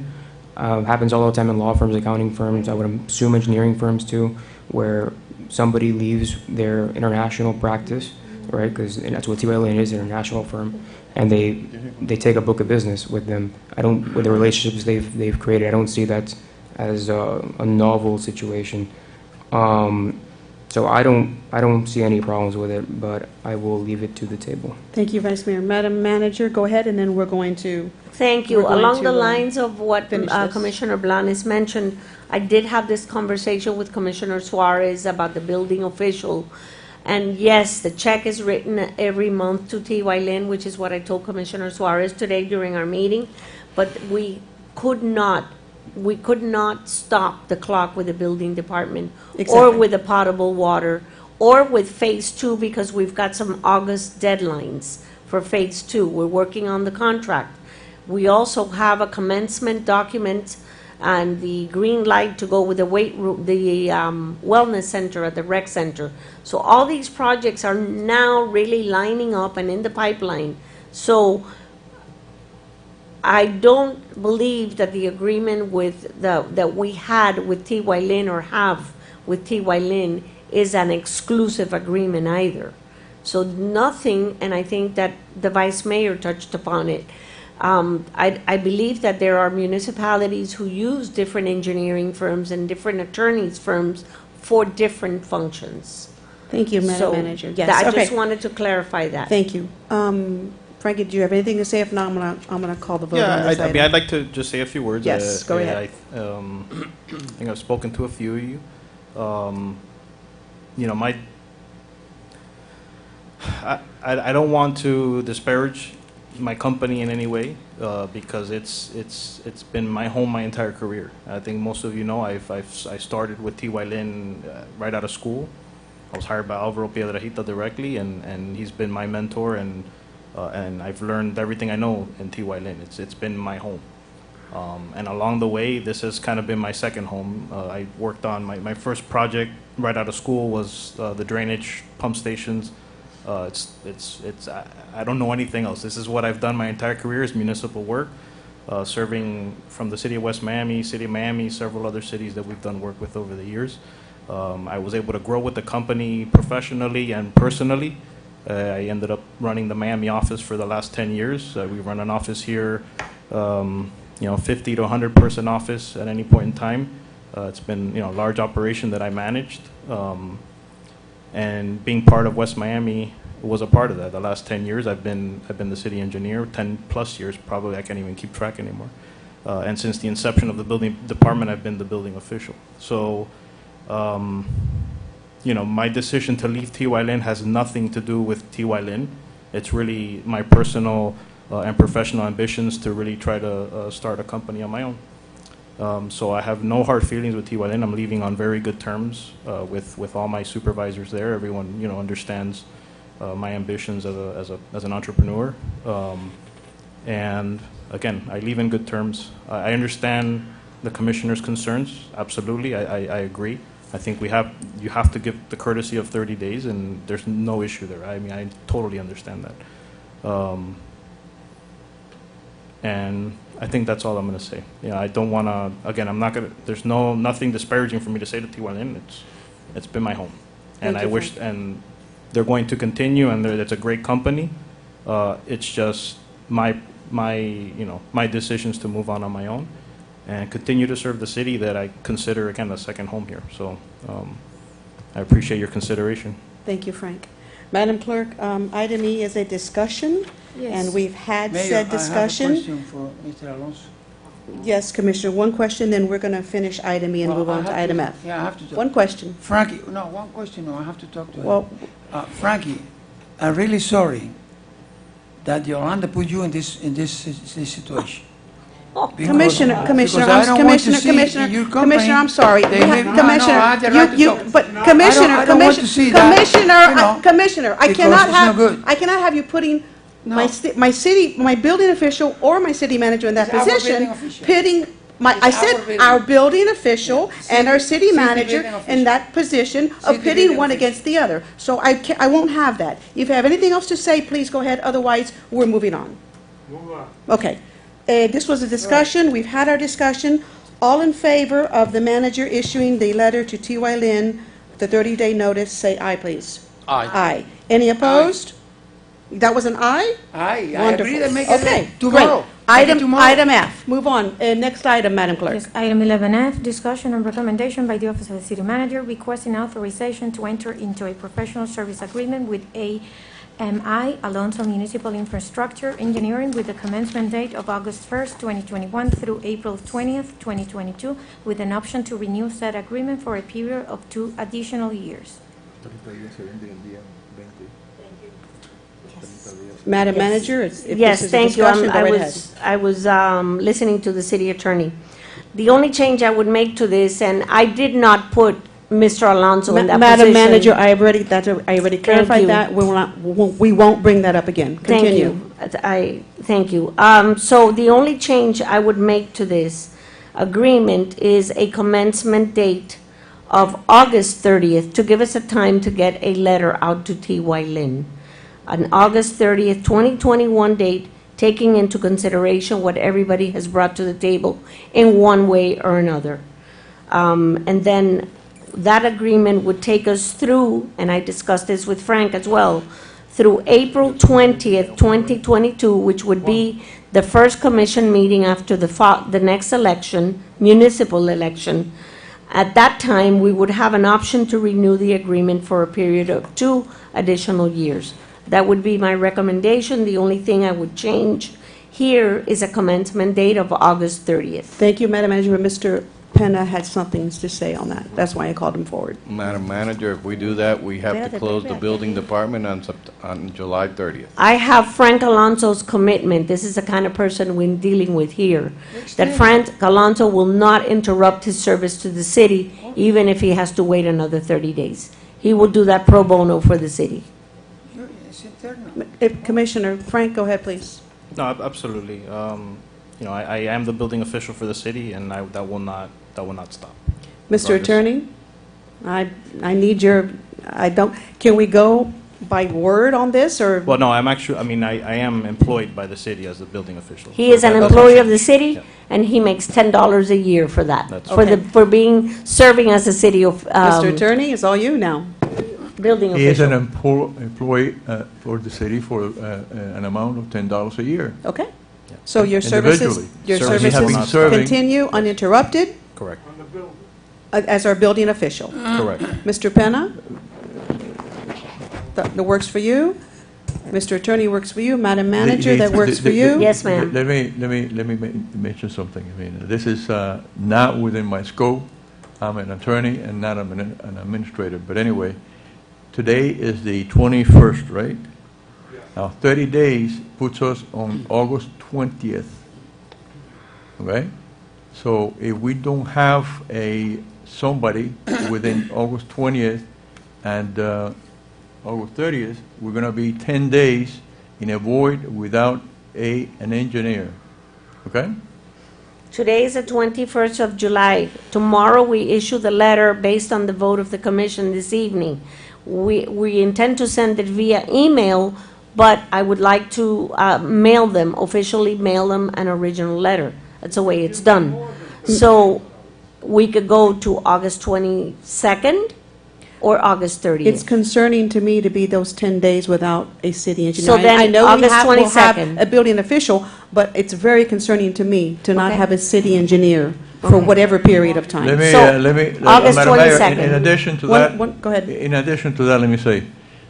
Happens all the time in law firms, accounting firms, I would assume engineering firms too, where somebody leaves their international practice, right? Because that's what T.Y. Lin is, an international firm, and they take a book of business with them. With the relationships they've created, I don't see that as a novel situation. So I don't see any problems with it, but I will leave it to the table. thank you, Vice Mayor. Madam Manager, go ahead, and then we're going to, thank you. We're going Along the to, lines of what finish this. Commissioner Blanes mentioned, I did have this conversation with Commissioner Suarez about the building official. And yes, the check is written every month to T.Y. Lin, which is what I told Commissioner Suarez today during our meeting. But we could not stop the clock with the building department or Exactly. with the potable water or with phase 2 because we've got some August deadlines for phase 2. We're working on the contract. We also have a commencement document and the green light to go with the weight room, the wellness center at the rec center. So all these projects are now really lining up and in the pipeline. So I don't believe that the agreement that we had with T.Y. Lin or have with T.Y. Lin is an exclusive agreement either. So nothing, and I think that the Vice Mayor touched upon it. I believe that there are municipalities who use different engineering firms and different attorneys firms for different functions. thank you, Madam So Manager. I Yes, just okay, wanted to clarify that. thank you. Frankie, do you have anything to say? If not, I'm gonna call the vote on Yeah, this I mean, item. I'd like to just say a few words. Yes, go ahead. I think I've spoken to a few of you. You know, I don't want to disparage my company in any way because it's been my home my entire career. I think most of you know I started with T.Y. Lin right out of school. I was hired by Alvaro Piedrahita directly, and he's been my mentor, and I've learned everything I know in T.Y. Lin. It's been my home. And along the way, this has kind of been my second home. I worked on my first project right out of school was the drainage pump stations. I don't know anything else. This is what I've done my entire career is municipal work, serving from the city of West Miami, city of Miami, several other cities that we've done work with over the years. I was able to grow with the company professionally and personally. I ended up running the Miami office for the last 10 years. We run an office here, 50 to 100 person office at any point in time. It's been, a large operation that I managed. And being part of West Miami was a part of that. The last 10 years, I've been the city engineer, 10 plus years probably. I can't even keep track anymore. And since the inception of the building department, I've been the building official. So, my decision to leave TY Lin has nothing to do with TY Lin. It's really my personal and professional ambitions to really try to start a company on my own. So I have no hard feelings with TY Lin. I'm leaving on very good terms with all my supervisors there. Everyone, understands my ambitions as an entrepreneur. And again, I leave in good terms. I understand the commissioner's concerns. Absolutely, I agree. I think you have to give the courtesy of 30 days, and there's no issue there. I mean, I totally understand that. And I think that's all I'm going to say. I don't want to, again, I'm not going to, there's nothing disparaging for me to say to TY Lin. It's been my home. And Thank you, I wish, and they're going to continue, and it's a great company. It's just my decisions to move on my own and continue to serve the city that I consider, again, a second home here. So I appreciate your consideration. Thank you, Frank. Madam Clerk, item E is a discussion, and we've had Mayor, said discussion. I have a question for Mr. Alonso. Yes, Commissioner, one question, then we're going to finish item E and move on to item F. Yeah, I have to talk. One question. Frankie, no, one question, no, I have to talk to him. Well, Frankie, I'm really sorry that Yolanda put you in this situation. Because- Commissioner, because I don't want to see your company- Commissioner, I'm sorry. They We have- have- no, Commissioner, I have the right to talk. but Commissioner, I don't want to see that, Commissioner, I because cannot it's no have, good. I cannot have you putting No. my building official or my city manager in that It's our position, building official. pitting I It's our said building. our building official and our city manager building official. in that position City of pitting building one official. against the other. So I won't have that. If you have anything else to say, please go ahead, otherwise, we're moving on. Move on. Okay. This was a discussion, we've had our discussion. All in favor of the manager issuing the letter to T.Y. Lin, the 30-day notice, say aye, please. Aye. Aye. Any opposed? That was an aye? I Wonderful. agree to make it Okay, tomorrow. great. Make it tomorrow. Item F, move on. Next item, Madam Clerk. Yes, item 11F, discussion and recommendation by the Office of the City Manager requesting authorization to enter into a professional service agreement with AMI, Alonso Municipal Infrastructure Engineering, with the commencement date of August 1st, 2021 through April 20th, 2022, with an option to renew said agreement for a period of 2 additional years. Madam Manager, if this Yes, is a thank you. discussion, go right ahead. I was listening to the city attorney. The only change I would make to this, and I did not put Mr. Alonso in that Madam position. Manager, I already clarified you. that. We won't bring that up again. Continue. Thank you. So the only change I would make to this agreement is a commencement date of August 30th to give us a time to get a letter out to T.Y. Lin. An August 30th, 2021 date, taking into consideration what everybody has brought to the table in one way or another. And then that agreement would take us through, and I discussed this with Frank as well, through April 20th, 2022, which would be the first commission meeting after the next election, municipal election. At that time, we would have an option to renew the agreement for a period of 2 additional years. That would be my recommendation. The only thing I would change here is a commencement date of August 30th. Thank you, Madam Manager. Mr. Penna had something to say on that. That's why I called him forward. Madam Manager, if we do that, we have to close the building department on July 30th. I have Frank Alonso's commitment. This is the kind of person we're dealing with here. That Frank Alonso will not interrupt his service to the city, even if he has to wait another 30 days. He will do that pro bono for the city. It's internal. Commissioner Frank, go ahead, please. No, absolutely. I am the building official for the city, and that will not stop. Mr. Regardless. Attorney, I need your, can we go by word on this, or? Well, no, I am employed by the city as the building official. He is an That doesn't employee of the change. city, Yeah. and he makes $10 a year for that, That's for Okay. for serving as a city of. Mr. Attorney, it's all you now. Building He is an official. employee for the city for an amount of $10 a year. Okay? So your services, Individually. your Services He has been services serving. continue uninterrupted Correct. On the building. as our building official. Correct. Mr. Penna? That works for you? Mr. Attorney works for you? Madam Manager, that works for you? Yes, ma'am. Let me mention something. I mean, this is not within my scope. I'm an attorney and not an administrator. But anyway, today is the 21st, right? Now, 30 days puts us on August 20th. Okay? So if we don't have somebody within August 20th and August 30th, we're going to be 10 days in a void without an engineer. Okay? Today is the 21st of July. Tomorrow, we issue the letter based on the vote of the commission this evening. We intend to send it via email, but I would like to officially mail them an original letter. That's the way it's done. So we could go to August 22nd or August 30th. It's concerning to me to be those 10 days without a city engineer. So then I know August we'll have 22nd. a building official, but it's very concerning to me to not Okay. have a city engineer for whatever period of time. Let me, August Madam Mayor, 22nd. in addition to that, Go ahead. in addition to that, let me say,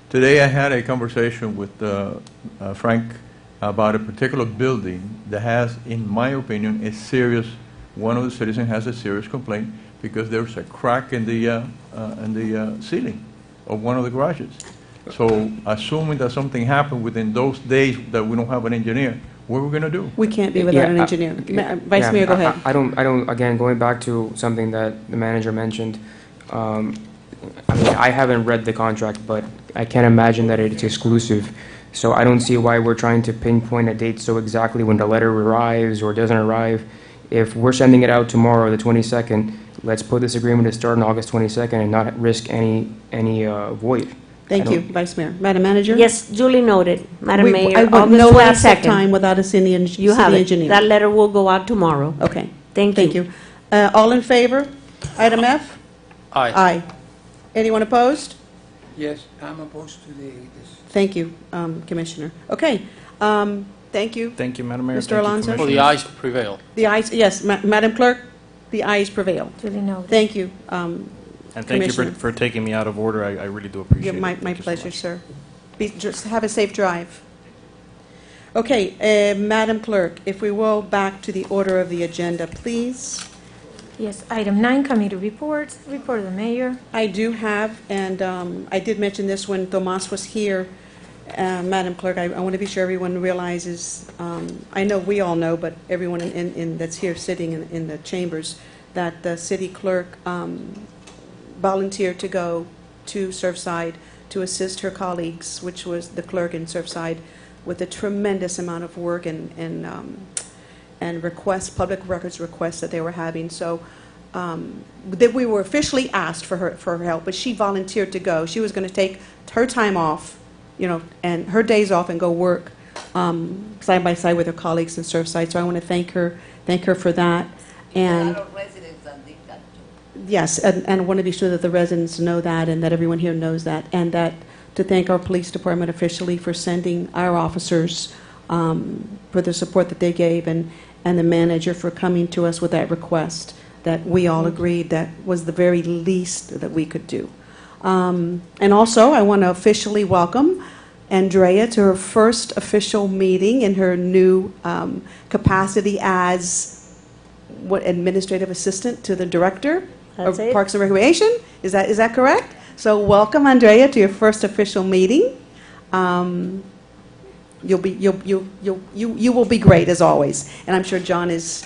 today I had a conversation with Frank about a particular building that has, in my opinion, one of the citizens has a serious complaint because there's a crack in the ceiling of one of the garages. So assuming that something happened within those days that we don't have an engineer, what are we going to do? We can't be without an Yeah, engineer. Vice Mayor, go ahead. I don't, again, going back to something that the manager mentioned, I mean, I haven't read the contract, but I can't imagine that it's exclusive. So I don't see why we're trying to pinpoint a date so exactly when the letter arrives or doesn't arrive. If we're sending it out tomorrow, the 22nd, let's put this agreement to start on August 22nd and not risk any void. Thank I you, don't- Vice Mayor. Madam Manager? Yes, duly noted, Madam I Mayor, would August no lapse of 22nd. time without a city You have it. engineer. That letter will go out tomorrow. Okay, Thank thank you. you. All in favor? Item F? Aye. Aye. Anyone opposed? Yes, I'm opposed to this. Thank you, Commissioner. Okay, thank you. Thank you, Madam Mayor. Mr. Thank you, Alonso? Well, the Commissioners. ayes prevail. The ayes, yes, Madam Clerk, the ayes prevail. Duly noted. Thank you. And thank you Commissioner. for taking me out of order. I really do appreciate it. My Thank you so pleasure, much. sir. Just have a safe drive. Okay, Madam Clerk, if we will, back to the order of the agenda, please. Yes, item 9, committee reports, report of the mayor. I do have, and I did mention this when Tomas was here, Madam Clerk, I want to be sure everyone realizes, I know we all know, but everyone that's here sitting in the chambers, that the city clerk volunteered to go to Surfside to assist her colleagues, which was the clerk in Surfside, with a tremendous amount of work and requests, public records requests that they were having. So that we were officially asked for her help, but she volunteered to go. She was going to take her time off, and her days off and go work side by side with her colleagues in Surfside. So I want to thank her for that. And A lot of residents that did that too. yes, and I want to be sure that the residents know that and that everyone here knows that, and that to thank our police department officially for sending our officers for the support that they gave, and the manager for coming to us with that request that we all agreed that was the very least that we could do. And also, I want to officially welcome Andrea to her first official meeting in her new capacity as administrative assistant to the director That's of it. Parks and Recreation. Is that correct? So welcome, Andrea, to your first official meeting. You will be great as always, and I'm sure John is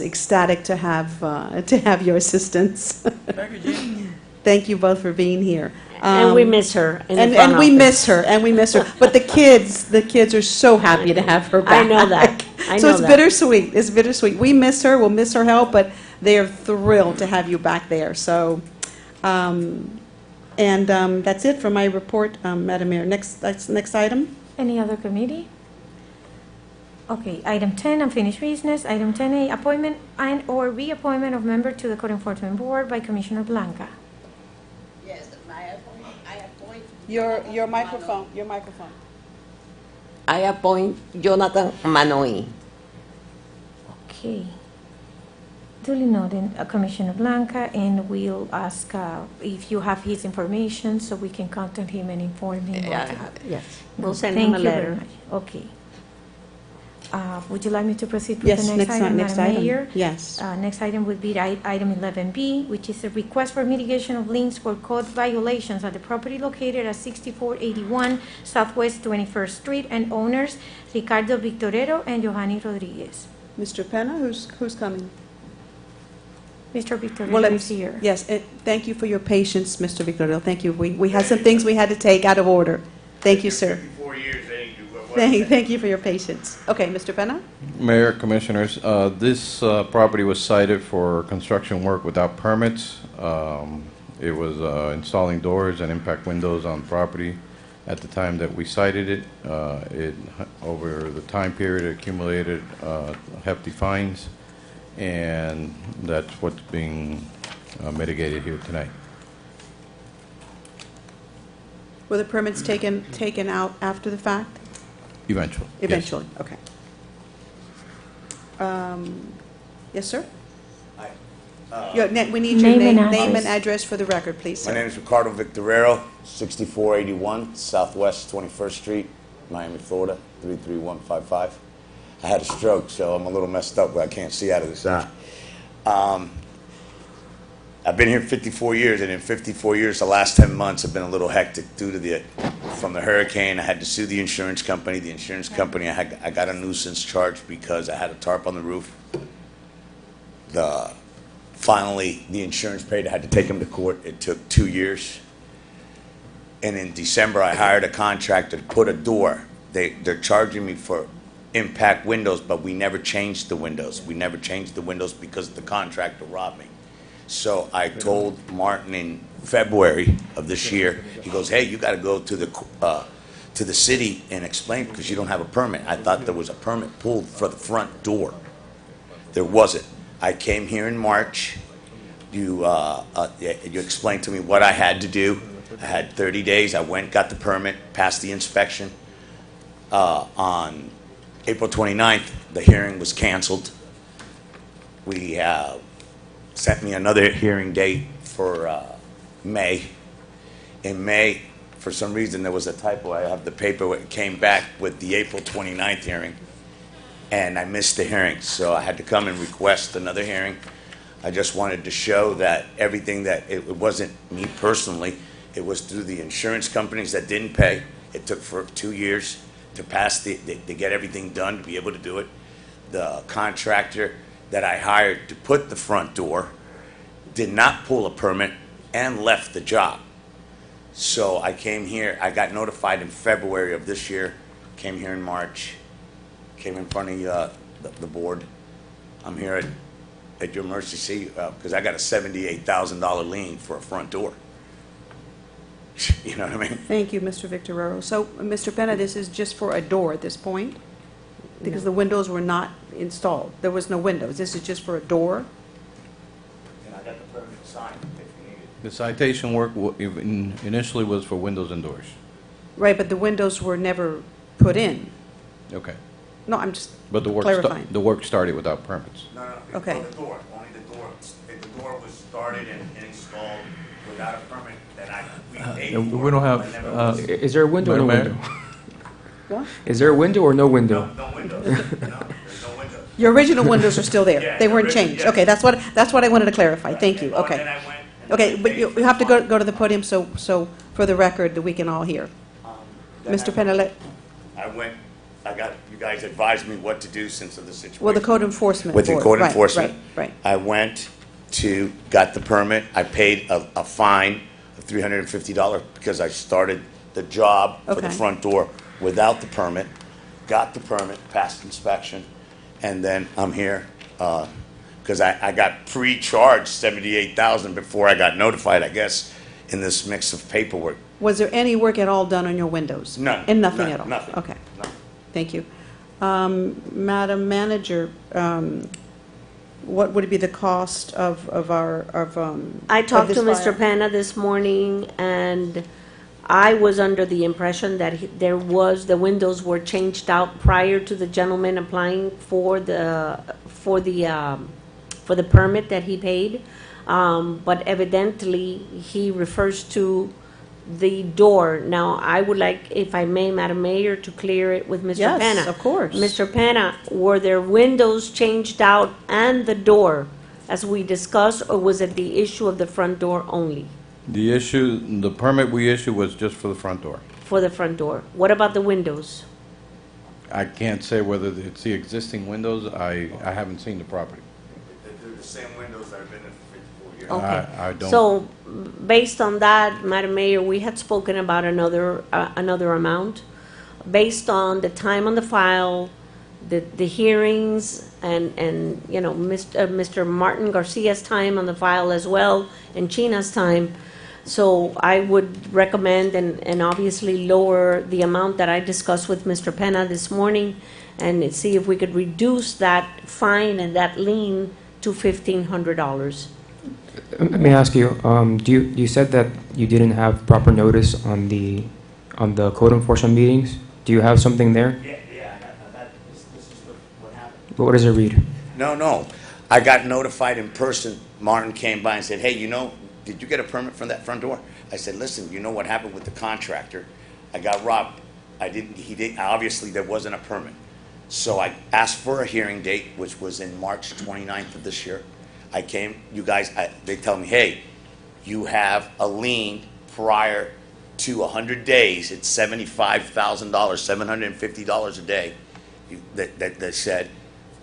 ecstatic to have your assistance. Thank you, Jim. Thank you both for being here. And we miss her in the And front we office. miss her. But the kids are so happy to have her back. I know that. I So know it's that. bittersweet. It's bittersweet. We miss her. We'll miss her help, but they are thrilled to have you back there. So, that's it for my report, Madam Mayor. Next item. Any other committee? Okay, item 10, unfinished business. Item 10A, appointment and/or reappointment of member to the Code Enforcement Board by Commissioner Blanca. Yes, I appoint Your microphone, your microphone. I appoint Jonathan Manoi. Okay. Duly noted, Commissioner Blanca, and we'll ask if you have his information so we can contact him and inform him. Yes, we'll send him a Thank you very letter. much. Okay. Would you like me to proceed with Yes, the next item, next Madam item. Mayor? Yes. Next item would be item 11B, which is a request for mitigation of liens for code violations at the property located at 6481 Southwest 21st Street, and owners Ricardo Victorero and Johanny Rodriguez. Mr. Penna, who's coming? Mr. Victorero Well, is here. Yes, thank you for your patience, Mr. Victorio. Thank you. We had some things we had to take out of order. Thank you, sir. 54 years, they ain't do what- Thank you for your patience. Okay, Mr. Penna? Mayor, Commissioners, this property was cited for construction work without permits. It was installing doors and impact windows on property. At the time that we cited it, over the time period, it accumulated hefty fines, and that's what's being mitigated here tonight. Were the permits taken out after the fact? Eventually. yes. Eventually, okay. Yes, sir? We need your Name and name and address. address for the record, please, My sir. name is Ricardo Victorero, 6481 Southwest 21st Street, Miami, Florida, 33155. I had a stroke, so I'm a little messed up, but I can't see out of this eye. I've been here 54 years, and in 54 years, the last 10 months have been a little hectic due to from the hurricane. I had to sue the insurance company. The insurance company, I got a nuisance charge because I had a tarp on the roof. Finally, the insurance paid. I had to take them to court. It took 2 years. And in December, I hired a contractor to put a door. They're charging me for impact windows, but we never changed the windows. We never changed the windows because the contractor robbed me. So I told Martin in February of this year, he goes, hey, you got to go to the city and explain because you don't have a permit. I thought there was a permit pulled for the front door. There wasn't. I came here in March. You explained to me what I had to do. I had 30 days. I went, got the permit, passed the inspection. On April 29th, the hearing was canceled. We sent me another hearing date for May. In May, for some reason, there was a typo. I have the paper. It came back with the April 29th hearing, and I missed the hearing, so I had to come and request another hearing. I just wanted to show that everything that it wasn't me personally, it was through the insurance companies that didn't pay. It took for 2 years to pass to get everything done, to be able to do it. The contractor that I hired to put the front door did not pull a permit and left the job. So I came here, I got notified in February of this year, came here in March, came in front of the board. I'm here at your mercy, see, because I got a $78,000 lien for a front door. You know what I mean? Thank you, Mr. Victorero. So, Mr. Penna, this is just for a door at this point? Because the windows were not installed. There was no windows. This is just for a door? And I got the permit signed if you need it. The citation work initially was for windows and doors. Right, but the windows were never put in. Okay. No, I'm just But clarifying. the work started without permits. No, Okay. for the door, only the door. If the door was started and installed without a permit, then we paid for it. We don't have, but never was. Is there a window or no Mayor? window? What? Is there a window or no window? No windows, no, there's no windows. Your original windows are still there. Yeah, They weren't the changed. original, Okay, that's what I wanted to clarify. Thank you. And Okay. then I went and Okay, then but paid you for have to it. go to the podium so for the record that we can all hear. Then Mr. Penna, I got, you guys advised me what to do since of the situation. well, the code enforcement With the board. code Right, enforcement. Right. I went got the permit. I paid a fine of $350 because I started the job for the Okay. front door without the permit. Got the permit, passed inspection, and then I'm here because I got pre-charged $78,000 before I got notified, I guess, in this mix of paperwork. Was there any work at all done on your windows? None. And nothing None, at all? nothing. Okay, None. thank you. Madam Manager, what would be the cost of our, I talked this to Mr. fire? Penna this morning, and I was under the impression that the windows were changed out prior to the gentleman applying for the permit that he paid. But evidently, he refers to the door. Now, I would like, if I may, Madam Mayor, to clear it with Mr. Penna. Yes, of course. Mr. Penna, were there windows changed out and the door, as we discussed, or was it the issue of the front door only? The permit we issued was just for the front door. For the front door. What about the windows? I can't say whether it's the existing windows. I haven't seen the property. They're the same windows that have been there for 54 years. Okay. I don't. So, based on that, Madam Mayor, we had spoken about another amount. Based on the time on the file, the hearings, and Mr. Martin Garcia's time on the file as well, and China's time. So I would recommend and obviously lower the amount that I discussed with Mr. Penna this morning, and see if we could reduce that fine and that lien to $1,500. Let me ask you, you said that you didn't have proper notice on the code enforcement meetings. Do you have something there? Yeah, this is what happened. What does it read? No. I got notified in person. Martin came by and said, hey, did you get a permit from that front door? I said, listen, you know what happened with the contractor? I got robbed. Obviously, there wasn't a permit. So I asked for a hearing date, which was in March 29th of this year. I came, they tell me, hey, you have a lien prior to 100 days. It's $75,000, $750 a day, that said,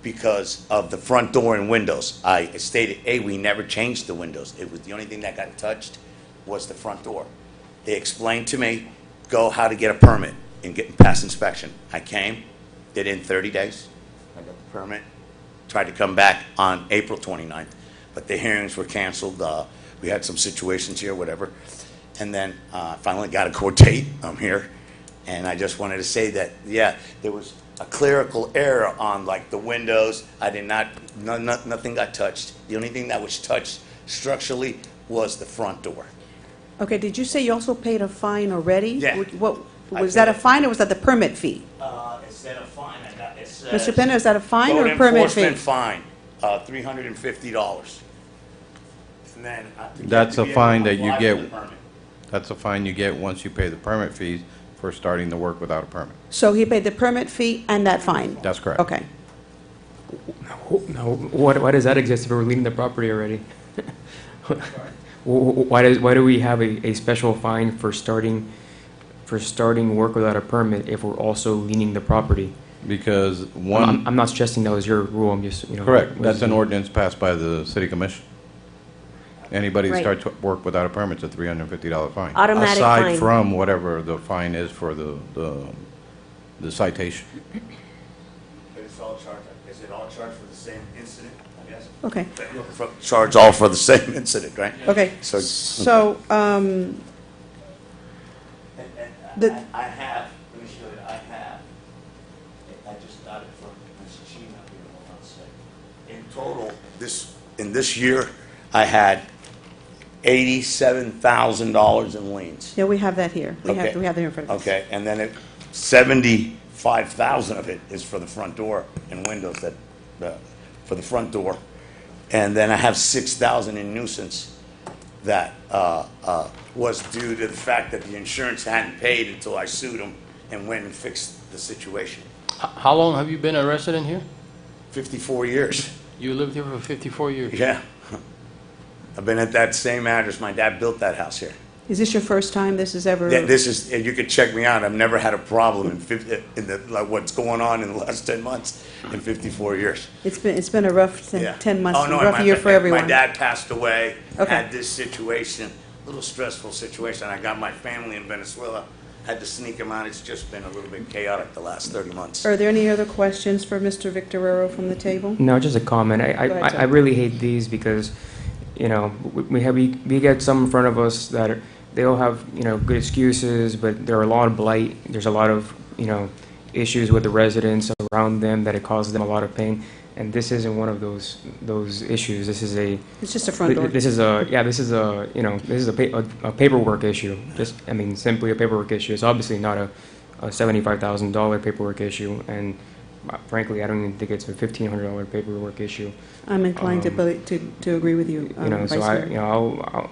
because of the front door and windows. I stated, hey, we never changed the windows. It was the only thing that got touched was the front door. They explained to me, how to get a permit and get past inspection. I came, did it in 30 days. I got the permit, tried to come back on April 29th, but the hearings were canceled. We had some situations here, whatever. And then finally got a court date. I'm here. And I just wanted to say that, there was a clerical error on the windows. I did nothing got touched. The only thing that was touched structurally was the front door. Okay, did you say you also paid a fine already? Yeah. Was that a fine, or was that the permit fee? Instead of fine, I got, it says. Mr. Penna, is that a fine or a Code permit fee? enforcement fine, $350. And then, That's a fine that you apply get. for the permit. That's a fine you get once you pay the permit fees for starting the work without a permit. So he paid the permit fee and that fine? That's correct. Okay. No, why does that exist if we're leaving the property already? Why do we have a special fine for starting work without a permit if we're also leaning the property? Because I'm not suggesting that was your rule, I'm just, correct, that's an ordinance passed by the city commission. Anybody that Right. starts work without a permit is a $350 fine. Automatic Aside fine. from whatever the fine is for the citation. But it's all charged, is it all charged for the same incident, I guess? Okay. Charged all for the same incident, right? Okay. So- The- I have, let me show you, I just got it from Ms. Chino here, hold on a second. In total, in this year, I had $87,000 in liens. Yeah, we have that here. We have Okay. that here in front of us. Okay, and then 75,000 of it is for the front door and windows for the front door. And then I have 6,000 in nuisance that was due to the fact that the insurance hadn't paid until I sued them and went and fixed the situation. How long have you been a resident here? 54 years, You lived here for 54 years. yeah. I've been at that same address. My dad built that house here. Is this your first time this has ever? This is, and you can check me out. I've never had a problem what's going on in the last 10 months in 54 years. It's been a rough Yeah. 10 months, Oh, no, rough year for everyone. My dad passed away, Okay. had this situation, a little stressful situation. I got my family in Venezuela, had to sneak them out. It's just been a little bit chaotic the last 30 months. Are there any other questions for Mr. Victorero from the table? No, just a comment. Go ahead, I John. really hate these because, we get some in front of us that they all have, good excuses, but there are a lot of blight. There's a lot of, issues with the residents around them that it causes them a lot of pain. And this isn't one of those issues. This is a It's just a front door. This is a paperwork issue. Just, I mean, simply a paperwork issue. It's obviously not a $75,000 paperwork issue, and frankly, I don't even think it's a $1,500 paperwork issue. I'm inclined to agree with you, Vice So Mayor.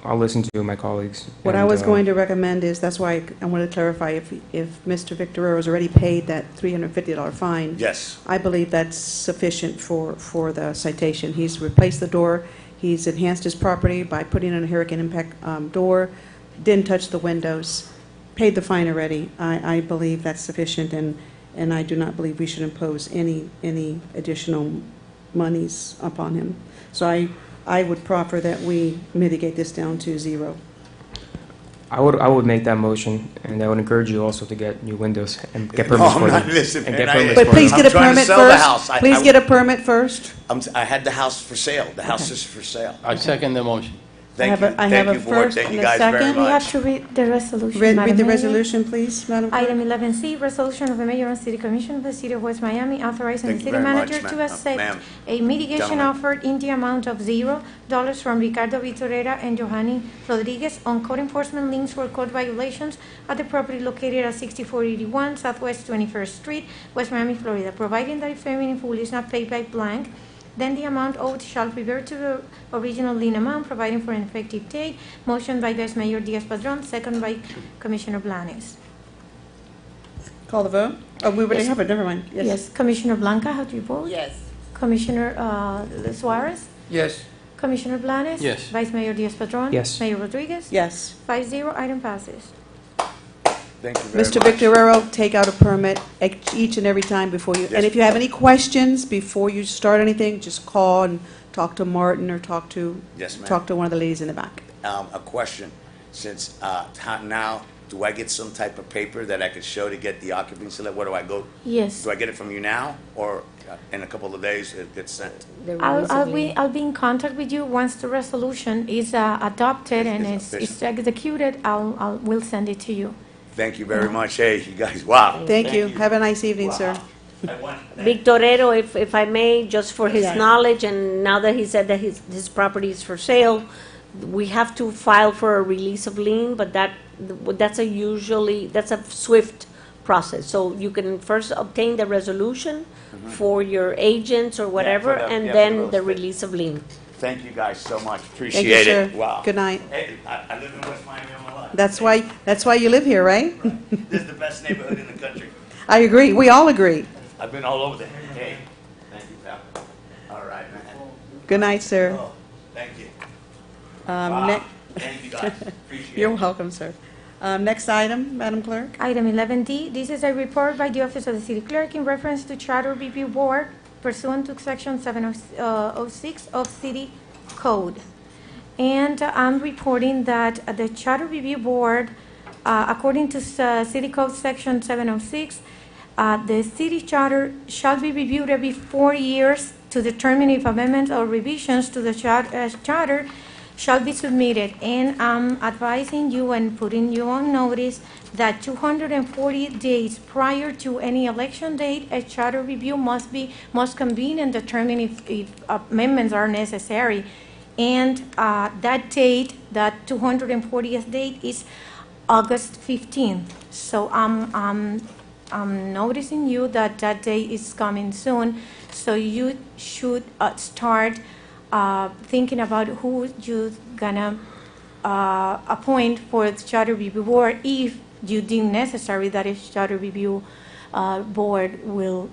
I'll listen to my colleagues. What I and, was going to recommend is, that's why I wanted to clarify, if Mr. Victorero has already paid that $350 fine, Yes. I believe that's sufficient for the citation. He's replaced the door, he's enhanced his property by putting in a hurricane impact door, didn't touch the windows, paid the fine already. I believe that's sufficient, and I do not believe we should impose any additional monies upon him. So I would proffer that we mitigate this down to zero. I would make that motion, and I would encourage you also to get new windows and get No, permits I'm for not them. listening, And man. get permits But for please them. get a I'm trying to permit sell the house. first. Please get a permit first. I had the house for sale. The house is for sale. I second the motion. Thank you. I have a Thank you, board. first Thank you and a guys very second. We have much. to read the resolution, Read Madam the Mayor. resolution, please, Madam Clerk. Item 11C, resolution of the mayor and city commission of the city of West Miami authorizing Thank the you city very much, manager to ma'am. accept Ma'am. a mitigation Gentlemen. offer in the amount of $0 from Ricardo Vitorera and Johanny Rodriguez on code enforcement liens for code violations at the property located at 6481 Southwest 21st Street, West Miami, Florida, providing that if payment in full is not paid by blank, then the amount owed shall revert to the original lien amount, providing for an effective date. Motion by Vice Mayor Diaz-Padrón, second by Commissioner Blanes. Call the vote. Oh, we already have it, never mind. Yes. Commissioner Blanca, how do you vote? Yes. Commissioner Suarez? Yes. Commissioner Blanes? Yes. Vice Mayor Diaz-Padrón? Yes. Mayor Rodriguez? Yes. 5-0, item passes. Thank you very Mr. much. Victorero, take out a permit each and every time before you, Yes. and if you have any questions before you start anything, just call and talk to Martin or talk to Yes, ma'am. one of the ladies in the back. A question, since, now, do I get some type of paper that I could show to get the occupancy letter? Where do I go? Yes. Do I get it from you now, or in a couple of days it gets sent? I'll be in contact with you once the resolution is adopted and It's it's executed. We'll send it to you. Thank you very much. Hey, you guys, wow. Thank you. Have a nice evening, sir. Victorero, if I may, just for his Yeah. knowledge, and now that he said that his property is for sale, we have to file for a release of lien, but that's a swift process. So you can first obtain the resolution for your agents or whatever, for and for then those the things. release of lien. Thank you guys so much. Thank Appreciate you, sir. it. Wow. Good night. Hey, I live in West Miami all my life. That's why you live here, right? This is the best neighborhood in the country. I agree. We all agree. I've been all over there. Hey, thank you, pal. All right, man. Good night, sir. Oh, thank you. Um, Wow. Thank you guys. Appreciate You're it. welcome, sir. Next item, Madam Clerk. Item 11D, this is a report by the Office of the City Clerk in reference to Charter Review Board pursuant to Section 706 of City Code. And I'm reporting that the Charter Review Board, according to City Code Section 706, the city charter shall be reviewed every 4 years to determine if amendments or revisions to the charter shall be submitted. And I'm advising you and putting you on notice that 240 days prior to any election date, a charter review must convene and determine if amendments are necessary. And that date, that 240th date, is August 15th. So I'm noticing you that day is coming soon. So you should start thinking about who you're gonna appoint for the charter review board if you deem necessary that a charter review board will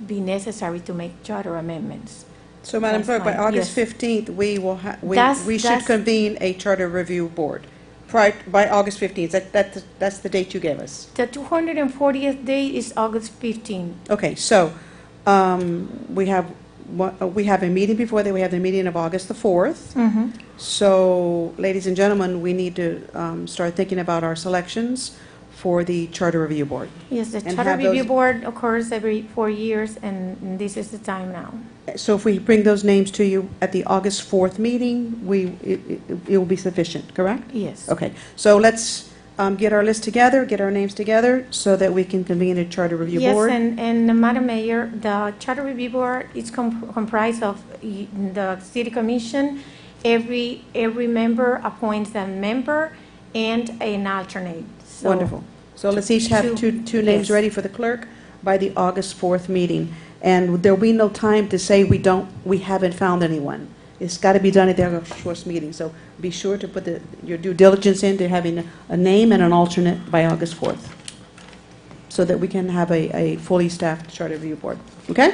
be necessary to make charter amendments. So, Madam That's Clerk, by fine. August Yes. 15th, we will we should That's- convene a charter review board. By August 15th. That's the date you gave us. The 240th day is August 15th. Okay, so we have a meeting before that. We have the meeting of August the 4th. Mm-hmm. So, ladies and gentlemen, we need to start thinking about our selections for the Charter Review Board. Yes, the And charter have review those- board occurs every 4 years, and this is the time now. So if we bring those names to you at the August 4th meeting, it will be sufficient, correct? Yes. Okay, so let's get our list together, get our names together, so that we can convene a charter review Yes, board? and Madam Mayor, the Charter Review Board is comprised of the City Commission. Every member appoints a member and an alternate. So- Wonderful. So let's each have two names yes. ready for the clerk by the August 4th meeting. And there'll be no time to say we haven't found anyone. It's got to be done at the August 4th meeting. So be sure to put your due diligence into having a name and an alternate by August 4th, so that we can have a fully staffed charter review board. Okay?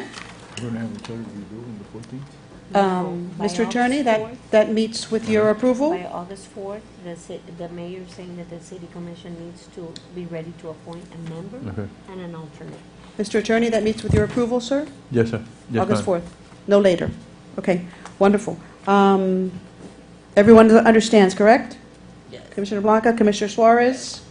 We're going to have a charter review on the 14th? By Mr. Attorney, August 4th? that meets with your approval? By August 4th, the mayor saying that the city commission needs to be ready to appoint a member Okay. and an alternate. Mr. Attorney, that meets with your approval, sir? Yes, sir. Yes, August ma'am. 4th, no later. Okay, wonderful. Everyone understands, correct? Yes. Commissioner Blanca, Commissioner Suarez,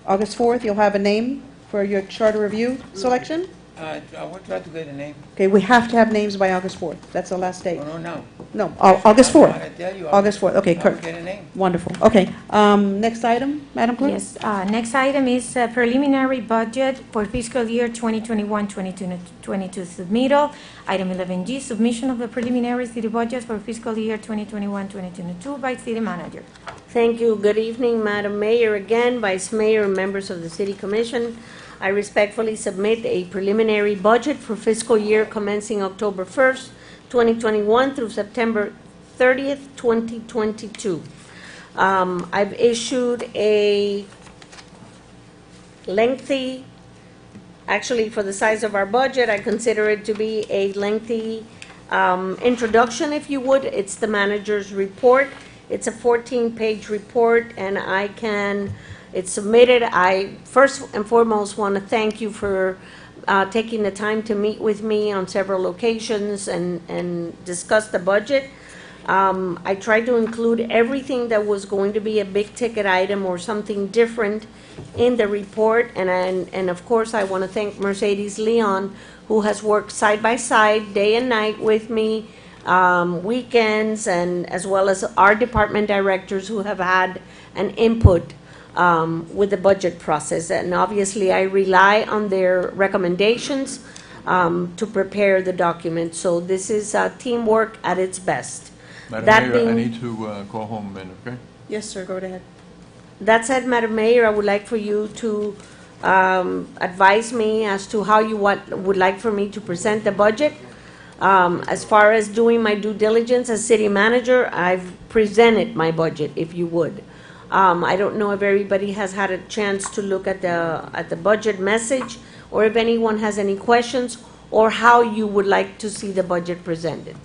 August 4th, you'll have a name for your charter review selection? I will try to get a name. Okay, we have to have names by August 4th. That's the last date. No, no. No, August 4th. I tell you, August 4th, okay, I will Kirk. get a name. Wonderful. Okay, next item, Madam Clerk? Yes, next item is preliminary budget for fiscal year 2021-2022 submittal. Item 11G, submission of the preliminary city budget for fiscal year 2021-2022 by city manager. Thank you. Good evening, Madam Mayor, again, Vice Mayor, and members of the City Commission. I respectfully submit a preliminary budget for fiscal year commencing October 1st, 2021 through September 30th, 2022. I've issued a lengthy, actually for the size of our budget, I consider it to be a lengthy introduction, if you would. It's the manager's report. It's a 14-page report, and it's submitted. I first and foremost want to thank you for taking the time to meet with me on several occasions and discuss the budget. I tried to include everything that was going to be a big-ticket item or something different in the report, and of course, I want to thank Mercedes Leon, who has worked side by side, day and night with me, weekends, and as well as our department directors who have had an input with the budget process. And obviously, I rely on their recommendations to prepare the document. So this is teamwork at its best. Madam That Mayor, I being- need to go home then, okay? Yes, sir, go right ahead. That said, Madam Mayor, I would like for you to advise me as to how you would like for me to present the budget. As far as doing my due diligence as city manager, I've presented my budget, if you would. I don't know if everybody has had a chance to look at the budget message, or if anyone has any questions, or how you would like to see the budget presented.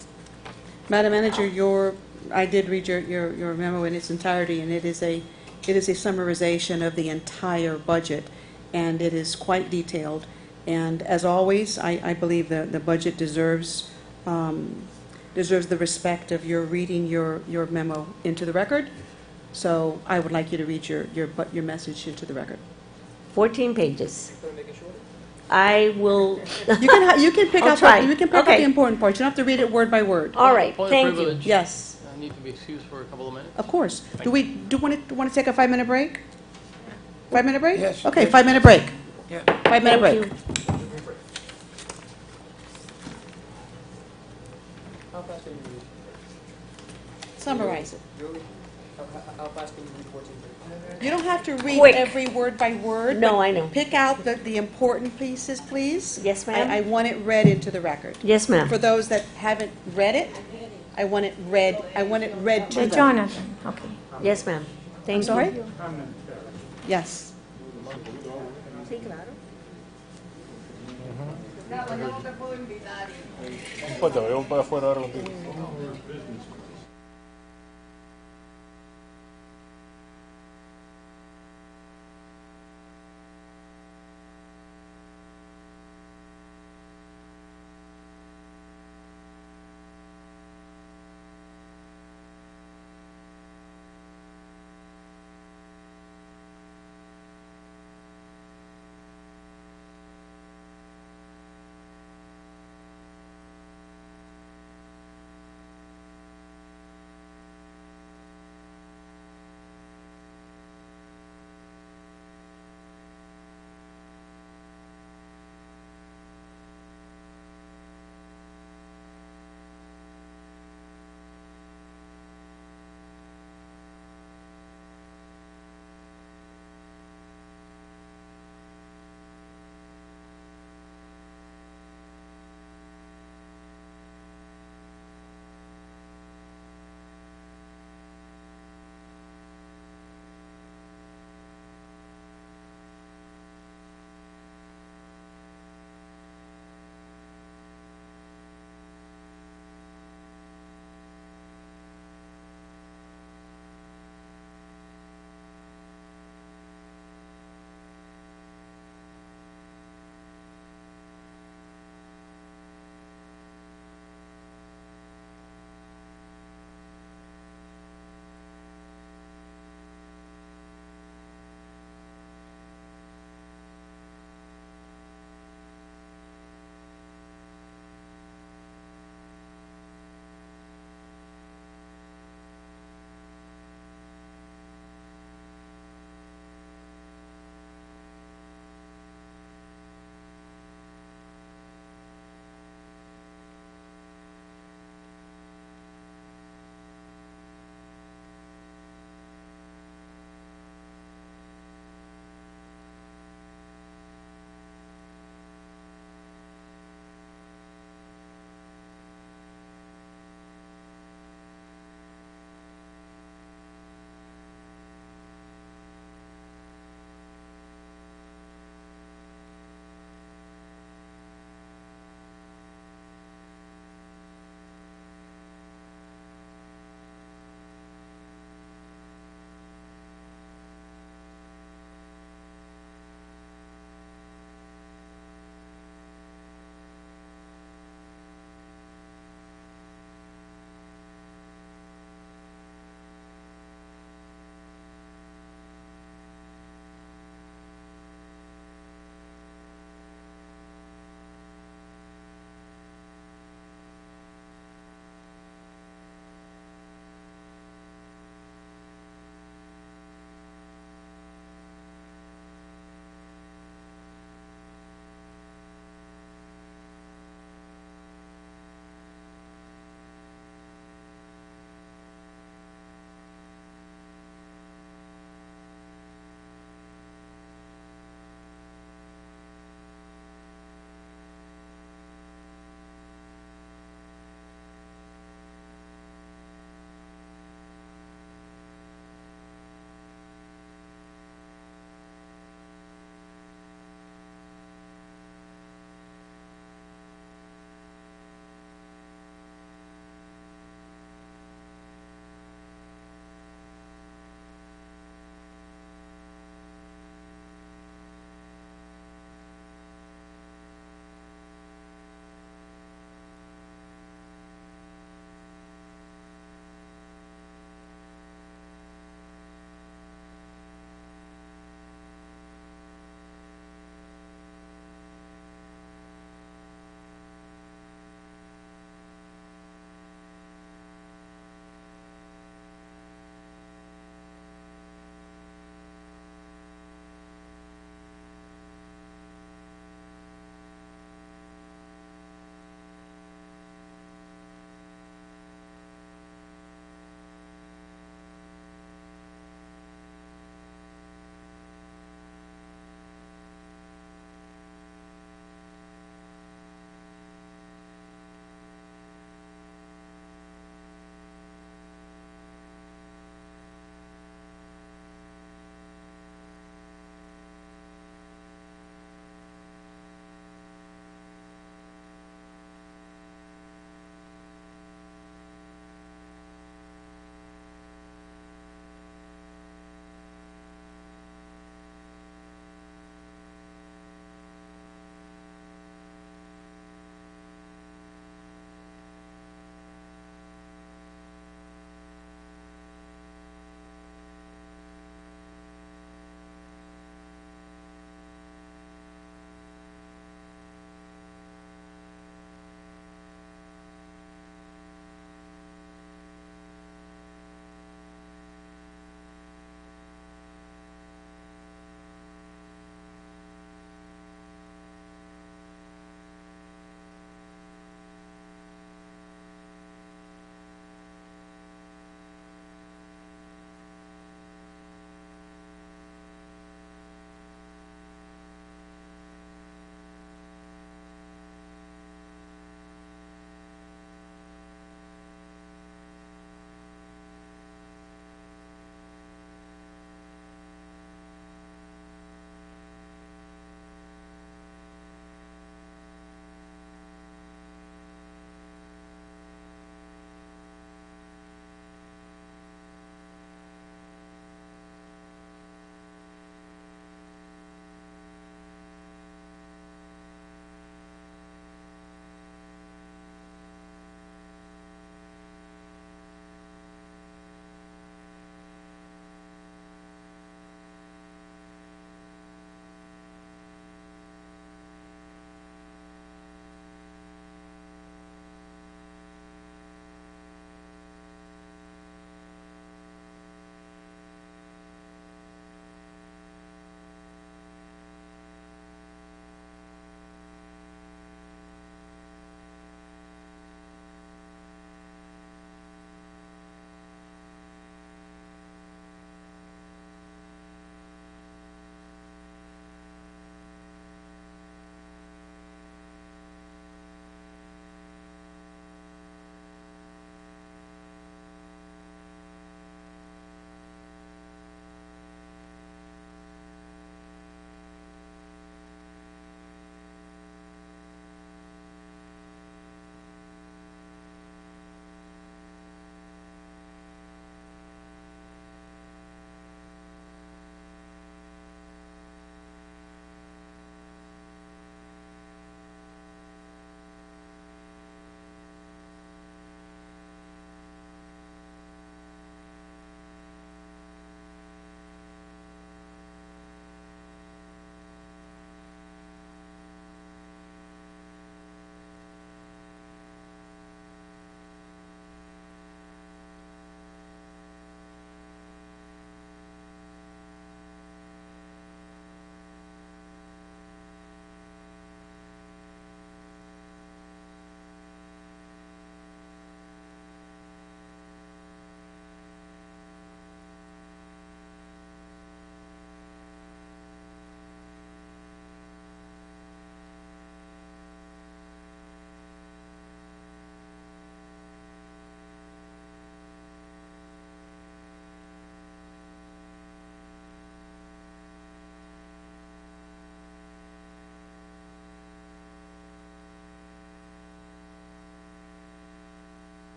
Madam Manager, I did read your memo in its entirety, and it is a summarization of the entire budget, and it is quite detailed. And as always, I believe the budget deserves the respect of your reading your memo into the record. So I would like you to read your message into the record. 14 pages. I will, You can pick I'll out try. you can pick out Okay. the important parts. You don't have to read it word by word. all right, Point of thank you. privilege. Yes, I need to be excused for a couple of minutes. of course. Do we want to take a 5-minute break? 5-minute break? Yes. Okay, 5-minute break. Yeah. 5-minute Thank break. you. Summarize it. You don't have to read Quick. every word by word. No, but I know. Pick out the important pieces, please. Yes, ma'am. I want it read into the record. Yes, ma'am. For those that haven't read it, I want it read to them. Jonathan, okay. Yes, ma'am. I'm Thank you. sorry? Yes. Sí, claro. No te puedo invitar. Pues te veo para afuera ahora contigo.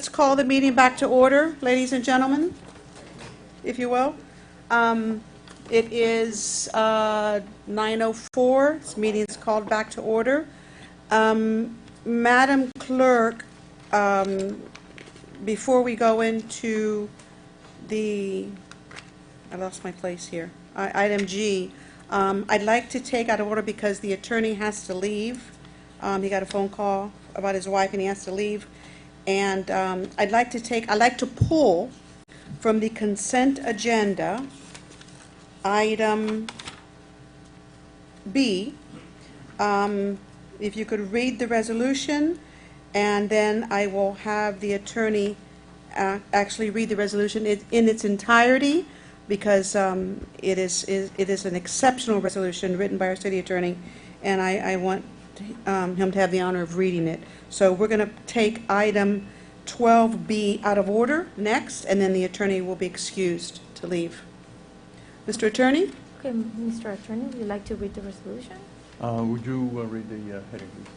let's call the meeting back to order, ladies and gentlemen, if you will. It is 9:04. This meeting is called back to order. Madam Clerk, before we go into I lost my place here. Item G. I'd like to take out of order because the attorney has to leave. He got a phone call about his wife and he has to leave. And I'd like to pull from the consent agenda, item B. If you could read the resolution, and then I will have the attorney actually read the resolution in its entirety, because it is an exceptional resolution written by our city attorney, and I want him to have the honor of reading it. So we're going to take item 12B out of order next, and then the attorney will be excused to leave. Mr. Attorney? Okay, Mr. Attorney, would you like to read the resolution? Would you read the heading, please?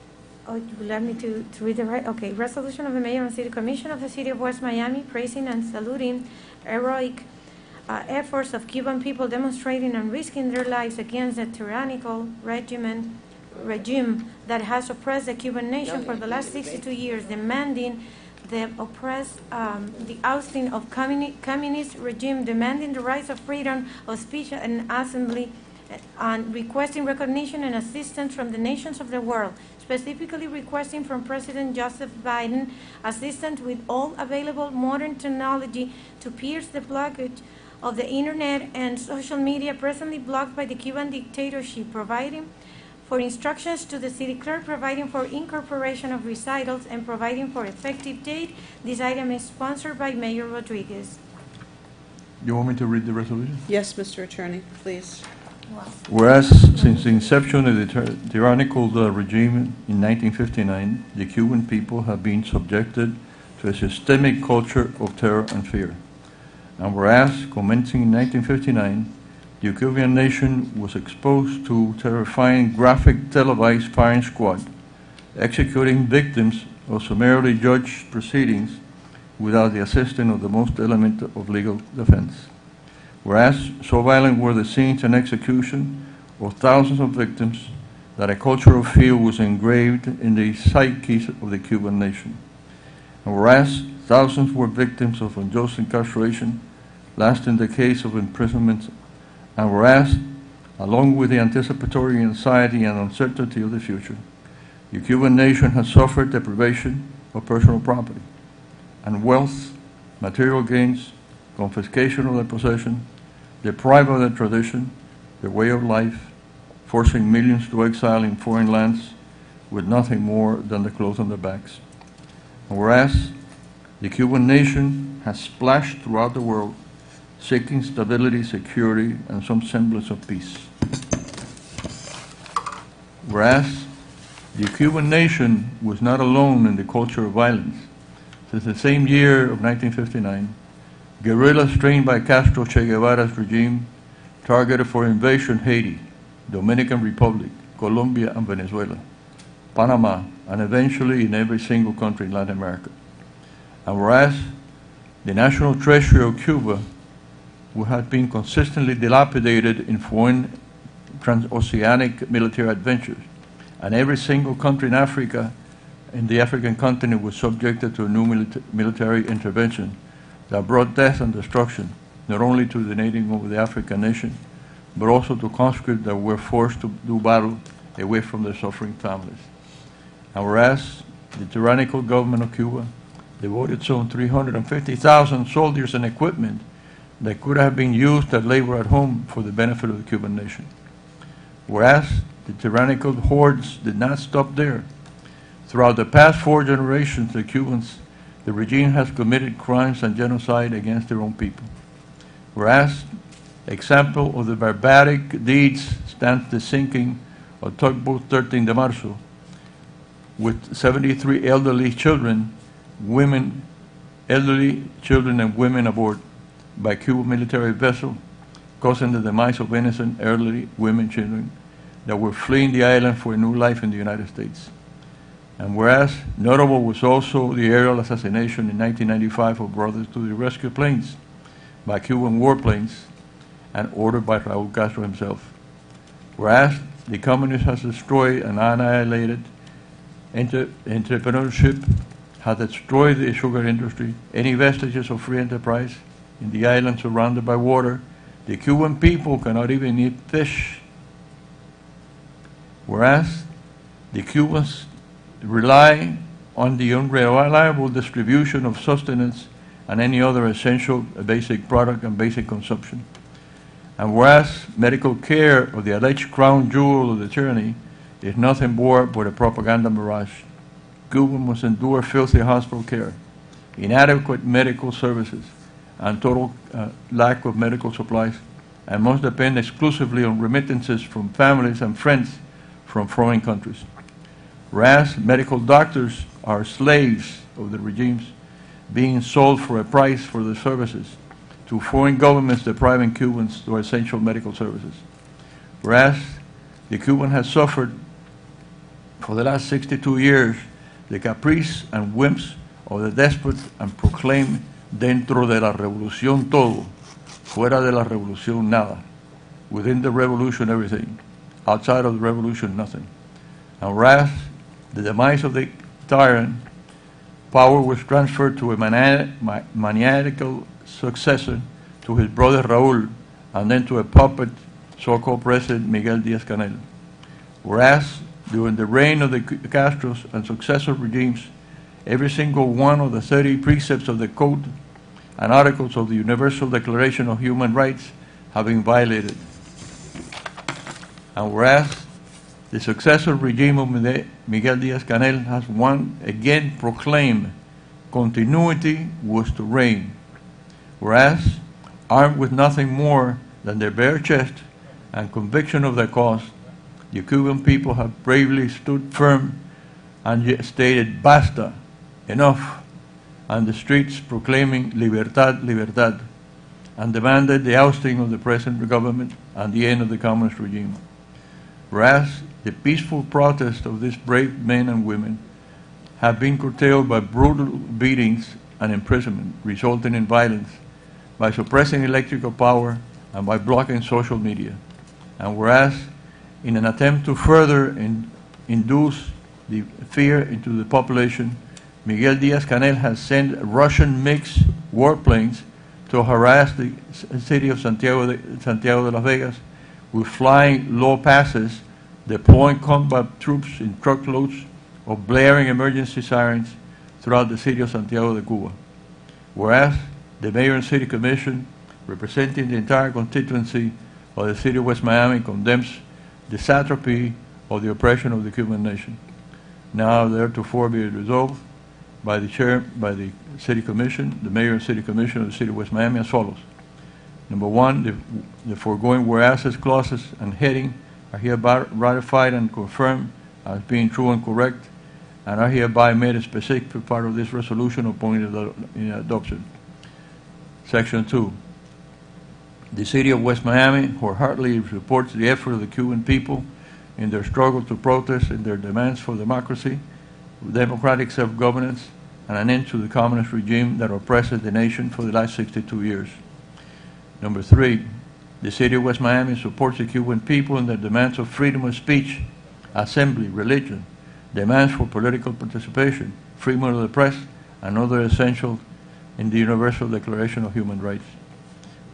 Oh, you would like me to read the right? Okay, resolution of the Mayor and City Commission of the City of West Miami praising and saluting heroic efforts of Cuban people demonstrating and risking their lives against the tyrannical regime that has oppressed the Cuban nation for the last 62 years, demanding the ousting of communist regime, demanding the rights of freedom of speech and assembly, and requesting recognition and assistance from the nations of the world, specifically requesting from President Joseph Biden assistance with all available modern technology to pierce the blockage of the internet and social media presently blocked by the Cuban dictatorship, providing for instructions to the city clerk, providing for incorporation of recitals, and providing for effective date. This item is sponsored by Mayor Rodriguez. You want me to read the resolution? Yes, Mr. Attorney, please. Whereas since the inception of the tyrannical regime in 1959, the Cuban people have been subjected to a systemic culture of terror and fear. And whereas, commencing in 1959, the Cuban nation was exposed to terrifying graphic televised firing squad, executing victims of summarily judged proceedings without the assistance of the most element of legal defense. Whereas, so violent were the scenes and execution of thousands of victims that a culture of fear was engraved in the psyche of the Cuban nation. And whereas, thousands were victims of unjust incarceration, lasting decades of imprisonment. And whereas, along with the anticipatory anxiety and uncertainty of the future, the Cuban nation has suffered deprivation of personal property and wealth, material gains, confiscation of their possession, deprived of their tradition, their way of life, forcing millions to exile in foreign lands with nothing more than the clothes on their backs. And whereas, the Cuban nation has splashed throughout the world, seeking stability, security, and some semblance of peace. Whereas, the Cuban nation was not alone in the culture of violence. Since the same year of 1959, guerrillas trained by Castro Che Guevara's regime targeted for invasion Haiti, Dominican Republic, Colombia, and Venezuela, Panama, and eventually in every single country in Latin America. And whereas the national treasury of Cuba, who had been consistently dilapidated in foreign transoceanic military adventures, and every single country in Africa, in the African continent, was subjected to a new military intervention that brought death and destruction, not only to the native of the African nation, but also to conscripts that were forced to do battle away from their suffering families. And whereas the tyrannical government of Cuba devoted some 350,000 soldiers and equipment that could have been used as labor at home for the benefit of the Cuban nation. Whereas the tyrannical hordes did not stop there. Throughout the past 4 generations, the regime has committed crimes and genocide against their own people. Whereas, example of the barbaric deeds stands the sinking of tugboat 13 de Marzo, with 73 elderly children and women aboard by Cuban military vessel, causing the demise of innocent elderly women and children that were fleeing the island for a new life in the United States. And whereas notable was also the aerial assassination in 1995 of brothers to the rescue planes by Cuban warplanes and ordered by Raúl Castro himself. Whereas the communists has destroyed and annihilated entrepreneurship, has destroyed the sugar industry, any vestiges of free enterprise in the island surrounded by water, the Cuban people cannot even eat fish. Whereas the Cubans rely on the unreliable distribution of sustenance and any other essential basic product and basic consumption. And whereas medical care of the alleged crown jewel of the tyranny is nothing more but a propaganda mirage, Cubans must endure filthy hospital care, inadequate medical services, and total lack of medical supplies, and must depend exclusively on remittances from families and friends from foreign countries. Whereas medical doctors are slaves of the regimes, being sold for a price for their services to foreign governments depriving Cubans of essential medical services. Whereas the Cuban has suffered for the last 62 years the caprice and whims of the despot and proclaim dentro de la revolución todo, fuera de la revolución nada, within the revolution everything, outside of the revolution nothing. And whereas the demise of the tyrant, power was transferred to a maniacal successor, to his brother Raúl, and then to a puppet, so-called President Miguel Díaz-Canel. Whereas during the reign of the Castros and successive regimes, every single one of the 30 precepts of the Code and articles of the Universal Declaration of Human Rights have been violated. And whereas the successor regime of Miguel Díaz-Canel has once again proclaimed continuity was to reign, whereas, armed with nothing more than their bare chest and conviction of their cause, the Cuban people have bravely stood firm and stated basta, enough, and the streets proclaiming libertad, libertad, and demanded the ousting of the present government and the end of the communist regime. Whereas the peaceful protests of these brave men and women have been curtailed by brutal beatings and imprisonment, resulting in violence, by suppressing electrical power and by blocking social media. And whereas, in an attempt to further induce the fear into the population, Miguel Díaz-Canel has sent Russian mixed warplanes to harass the city of Santiago de Las Vegas with flying low passes, deploying combat troops in truckloads of blaring emergency sirens throughout the city of Santiago de Cuba. Whereas the mayor and city commission, representing the entire constituency of the city of West Miami, condemns the satrapy of the oppression of the Cuban nation. Now therefore be it resolved by the city commission, the mayor and city commission of the city of West Miami as follows. Number one, the foregoing whereas clauses and heading are hereby ratified and confirmed as being true and correct, and are hereby made a specific part of this resolution upon adoption. Section 2. The city of West Miami wholeheartedly supports the effort of the Cuban people in their struggle to protest and their demands for democracy, democratic self-governance, and an end to the communist regime that oppresses the nation for the last 62 years. Number 3, the city of West Miami supports the Cuban people in their demands of freedom of speech, assembly, religion, demands for political participation, freedom of the press, and other essentials in the Universal Declaration of Human Rights.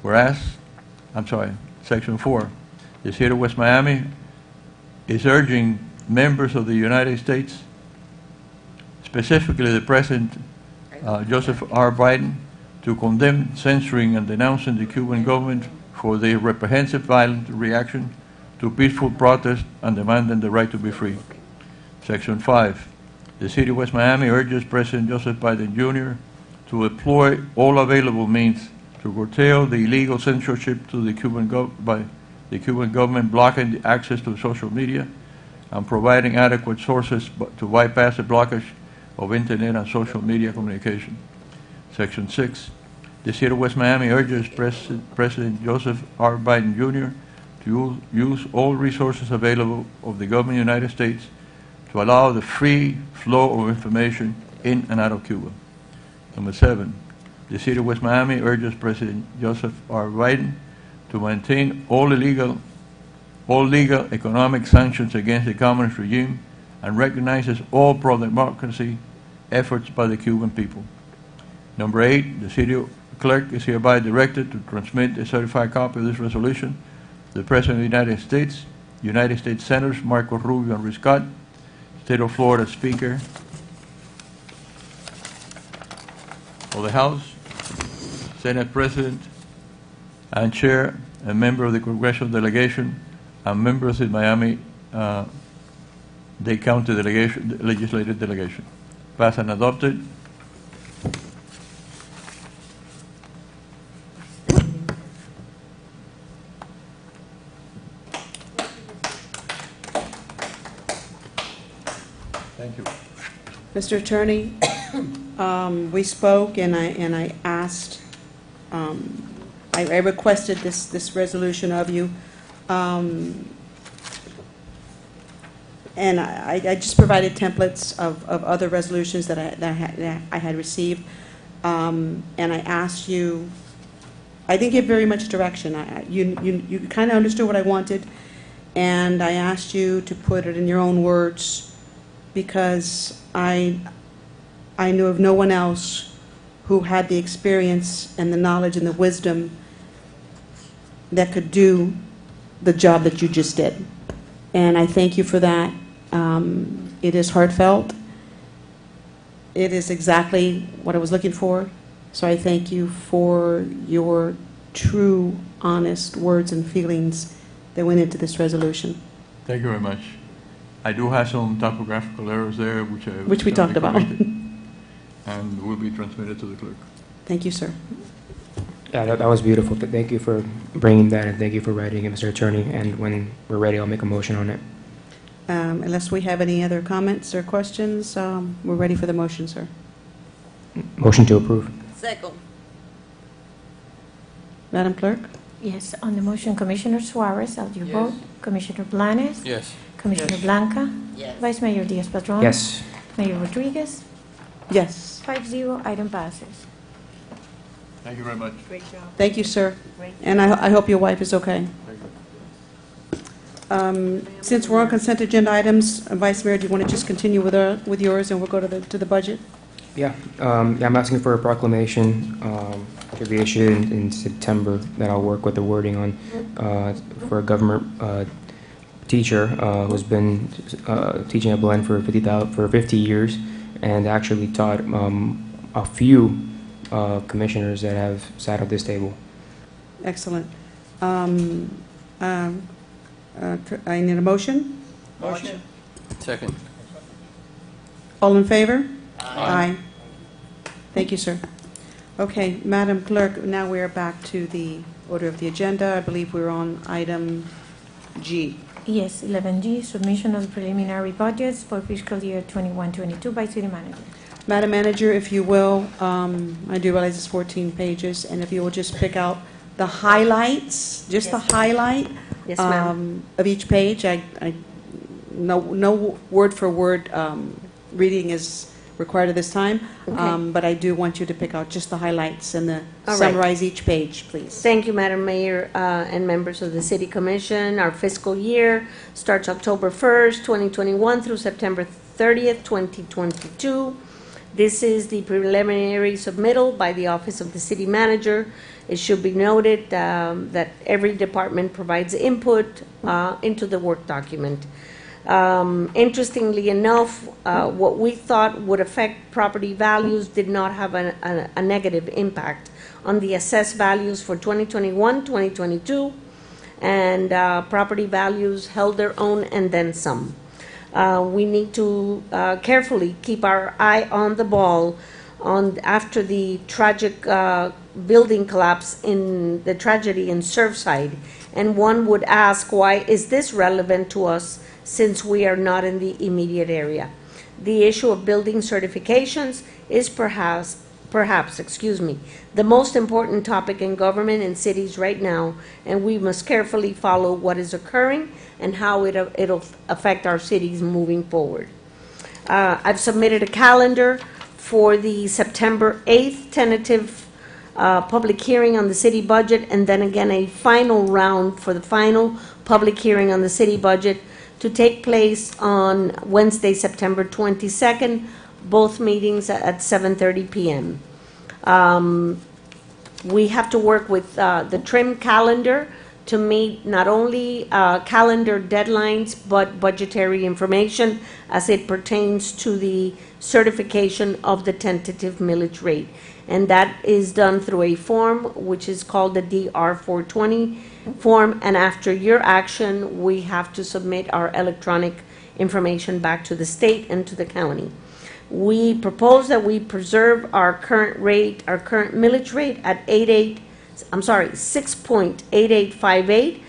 Whereas, Section 4, the city of West Miami is urging members of the United States, specifically the President Joseph R. Biden, to condemn, censoring, and denouncing the Cuban government for their reprehensible violent reaction to peaceful protest and demanding the right to be free. Section 5, the city of West Miami urges President Joseph Biden Jr. to employ all available means to curtail the illegal censorship to the by the Cuban government, blocking the access to social media and providing adequate sources to bypass the blockage of internet and social media communication. Section 6, the city of West Miami urges President Joseph R. Biden Jr. to use all resources available of the government of the United States to allow the free flow of information in and out of Cuba. Number 7, the City of West Miami urges President Joseph R. Biden to maintain all legal economic sanctions against the communist regime and recognizes all pro-democracy efforts by the Cuban people. Number 8, the City Clerk is hereby directed to transmit a certified copy of this resolution to the President of the United States Senators Marco Rubio and Rick Scott, State of Florida Speaker of the House, Senate President and Chair, and member of the Congressional Delegation, and members of the Miami-Dade County Legislative Delegation. Passed and adopted. Thank you. Mr. Attorney, we spoke, and I asked, I requested this resolution of you, and I just provided templates of other resolutions that I had received, and I asked you. I didn't give very much direction. You kind of understood what I wanted, and I asked you to put it in your own words, because I knew of no one else who had the experience and the knowledge and the wisdom that could do the job that you just did. And I thank you for that. It is heartfelt. It is exactly what I was looking for. So I thank you for your true, honest words and feelings that went into this resolution. Thank you very much. I do have some typographical errors there, Which we talked about. And will be transmitted to the clerk. Thank you, sir. Yeah, that was beautiful. Thank you for bringing that, and thank you for writing it, Mr. Attorney. And when we're ready, I'll make a motion on it. Unless we have any other comments or questions, we're ready for the motion, sir. Motion to approve. Second. Madam Clerk? Yes, on the motion, Commissioner Suarez, how do you vote? Commissioner Blanes? Yes. Commissioner Blanca? Yes. Vice Mayor Diaz-Padrón? Yes. Mayor Rodriguez? Yes. 5-0, item passes. Thank you very much. Great job. Thank you, sir. Great. And I hope your wife is okay. Thank you. Since we're on consent agenda items, Vice Mayor, do you want to just continue with yours, and we'll go to the budget? Yeah, I'm asking for a proclamation to be issued in September that I'll work with the wording on for a government teacher who's been teaching at Blend for 50 years, and actually taught a few commissioners that have sat at this table. Excellent. I need a motion. Motion. Second. All in favor? Aye. Thank you, sir. Okay, Madam Clerk, now we are back to the order of the agenda. I believe we're on item G. Yes, 11G, submission of preliminary budgets for fiscal year 21-22 by City Manager. Madam Manager, if you will, I do realize it's 14 pages, and if you will just pick out the highlights, just the highlight Yes, ma'am. of each page. No word for word reading is required at this time, Okay. but I do want you to pick out just the highlights and All right. summarize each page, please. Thank you, Madam Mayor, and members of the City Commission. Our fiscal year starts October 1st, 2021 through September 30th, 2022. This is the preliminary submittal by the Office of the City Manager. It should be noted that every department provides input into the work document. Interestingly enough, what we thought would affect property values did not have a negative impact on the assessed values for 2021, 2022, and property values held their own and then some. We need to carefully keep our eye on the ball after the tragic building collapse in the tragedy in Surfside. And one would ask, why is this relevant to us since we are not in the immediate area? The issue of building certifications is perhaps, the most important topic in government and cities right now, and we must carefully follow what is occurring and how it'll affect our cities moving forward. I've submitted a calendar for the September 8th tentative public hearing on the city budget, and then again a final round for the final public hearing on the city budget to take place on Wednesday, September 22nd, both meetings at 7:30 p.m. We have to work with the trim calendar to meet not only calendar deadlines, but budgetary information as it pertains to the certification of the tentative millage rate. And that is done through a form which is called the DR 420 form, and after your action, we have to submit our electronic information back to the state and to the county. We propose that we preserve our current rate, our current millage rate at 6.8858.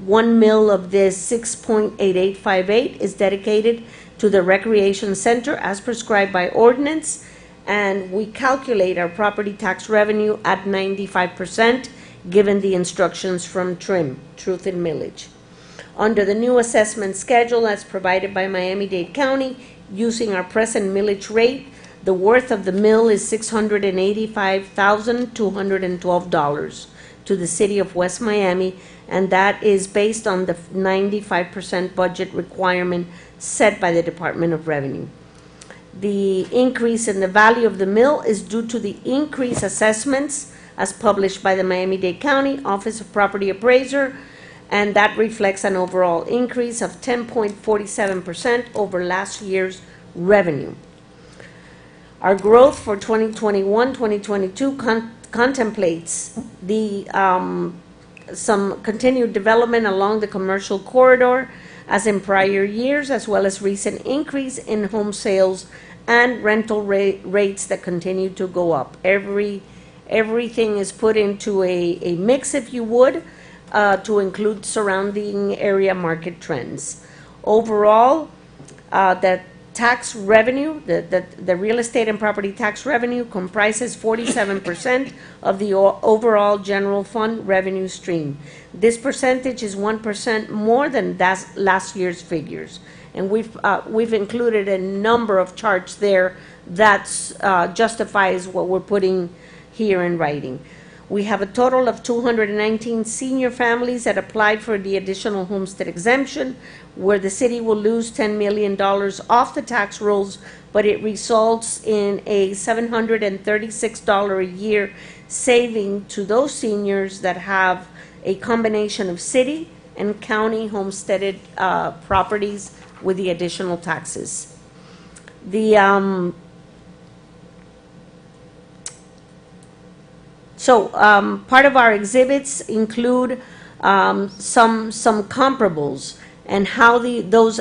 1 mil of this 6.8858 is dedicated to the recreation center as prescribed by ordinance, and we calculate our property tax revenue at 95%, given the instructions from TRIM, Truth in Millage. Under the new assessment schedule as provided by Miami-Dade County, using our present millage rate, the worth of the mill is $685,212 to the city of West Miami, and that is based on the 95% budget requirement set by the Department of Revenue. The increase in the value of the mill is due to the increased assessments as published by the Miami-Dade County Office of Property Appraiser, and that reflects an overall increase of 10.47% over last year's revenue. Our growth for 2021-2022 contemplates the some continued development along the commercial corridor as in prior years, as well as recent increase in home sales and rental rates that continue to go up. Everything is put into a mix, if you would, to include surrounding area market trends. Overall, the tax revenue, the real estate and property tax revenue comprises 47% of the overall general fund revenue stream. This percentage is 1% more than last year's figures. And we've included a number of charts there that justifies what we're putting here in writing. We have a total of 219 senior families that applied for the additional homestead exemption, where the city will lose $10 million off the tax rolls, but it results in a $736 a year saving to those seniors that have a combination of city and county homesteaded properties with the additional taxes. Part of our exhibits include some comparables and how those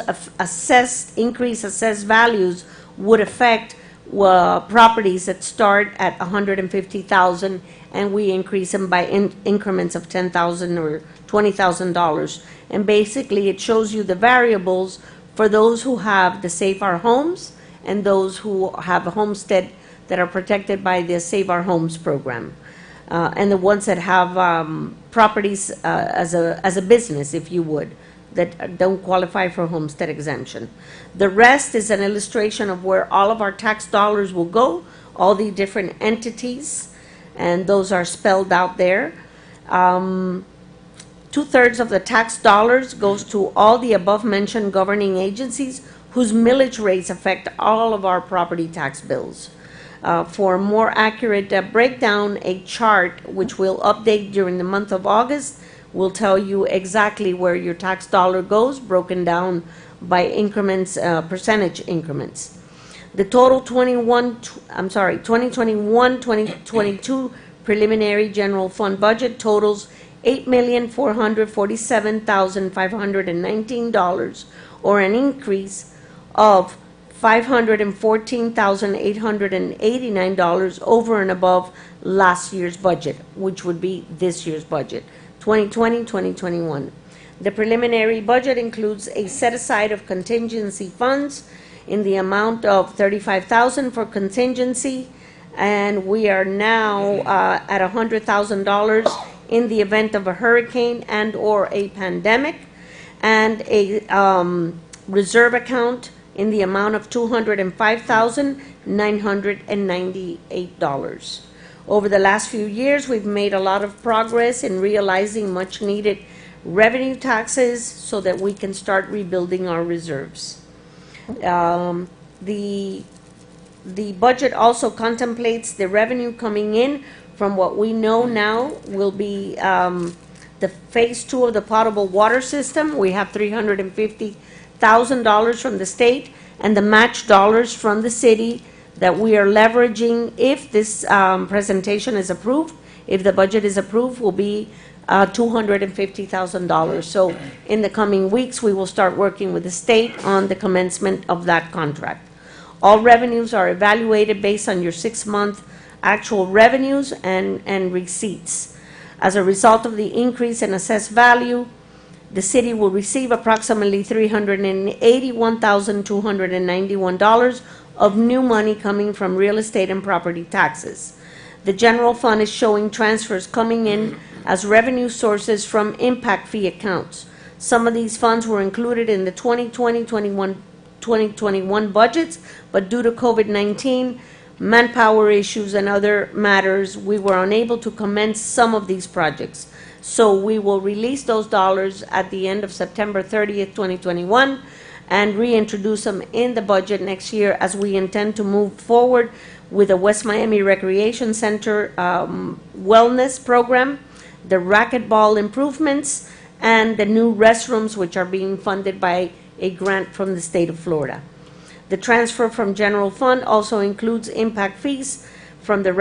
increased assessed values would affect properties that start at $150,000 and we increase them by increments of $10,000 or $20,000. And basically, it shows you the variables for those who have the Save Our Homes and those who have a homestead that are protected by the Save Our Homes program. And the ones that have properties as a business, if you would, that don't qualify for homestead exemption. The rest is an illustration of where all of our tax dollars will go, all the different entities, and those are spelled out there. 2/3 of the tax dollars goes to all the above-mentioned governing agencies whose millage rates affect all of our property tax bills. For a more accurate breakdown, a chart which we'll update during the month of August will tell you exactly where your tax dollar goes, broken down by increments, percentage increments. The total 2021-2022 preliminary general fund budget totals $8,447,519, or an increase of $514,889 over and above last year's budget, which would be this year's budget, 2020-2021. The preliminary budget includes a set-aside of contingency funds in the amount of $35,000 for contingency, and we are now at $100,000 in the event of a hurricane and or a pandemic, and a reserve account in the amount of $205,998. Over the last few years, we've made a lot of progress in realizing much-needed revenue taxes so that we can start rebuilding our reserves. The budget also contemplates the revenue coming in from what we know now will be the phase 2 of the potable water system. We have $350,000 from the state and the match dollars from the city that we are leveraging if this presentation is approved. If the budget is approved, will be $250,000. So in the coming weeks, we will start working with the state on the commencement of that contract. All revenues are evaluated based on your 6-month actual revenues and receipts. As a result of the increase in assessed value, the city will receive approximately $381,291 of new money coming from real estate and property taxes. The general fund is showing transfers coming in as revenue sources from impact fee accounts. Some of these funds were included in the 2021 budgets, but due to COVID-19, manpower issues and other matters, we were unable to commence some of these projects. So we will release those dollars at the end of September 30th, 2021, and reintroduce them in the budget next year as we intend to move forward with the West Miami Recreation Center wellness program, the racquetball improvements, and the new restrooms, which are being funded by a grant from the state of Florida. The transfer from general fund also includes impact fees from the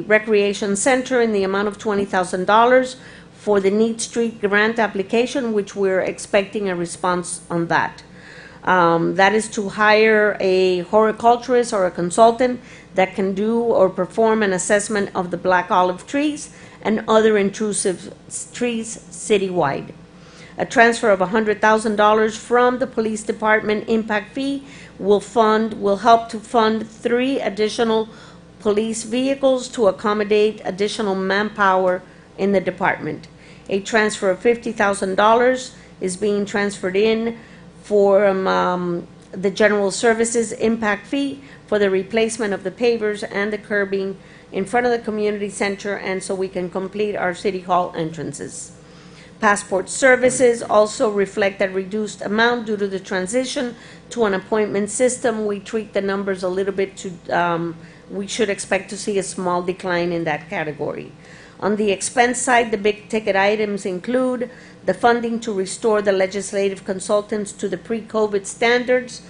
recreation center in the amount of $20,000 for the Need Street grant application, which we're expecting a response on that. That is to hire a horticulturist or a consultant that can do or perform an assessment of the black olive trees and other intrusive trees citywide. A transfer of $100,000 from the police department impact fee will help to fund 3 additional police vehicles to accommodate additional manpower in the department. A transfer of $50,000 is being transferred in for the general services impact fee for the replacement of the pavers and the curbing in front of the community center, and so we can complete our city hall entrances. Passport services also reflect a reduced amount due to the transition to an appointment system. We tweaked the numbers a little bit to, we should expect to see a small decline in that category. On the expense side, the big ticket items include the funding to restore the legislative consultants to the pre-COVID standards,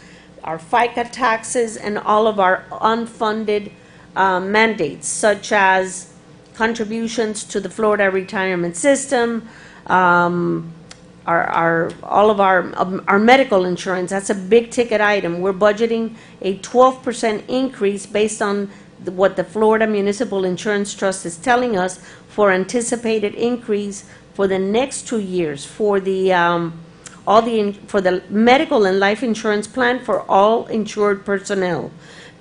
our FICA taxes, and all of our unfunded mandates, such as contributions to the Florida retirement system, all of our medical insurance. That's a big ticket item. We're budgeting a 12% increase based on what the Florida Municipal Insurance Trust is telling us for anticipated increase for the next 2 years for the for the medical and life insurance plan for all insured personnel.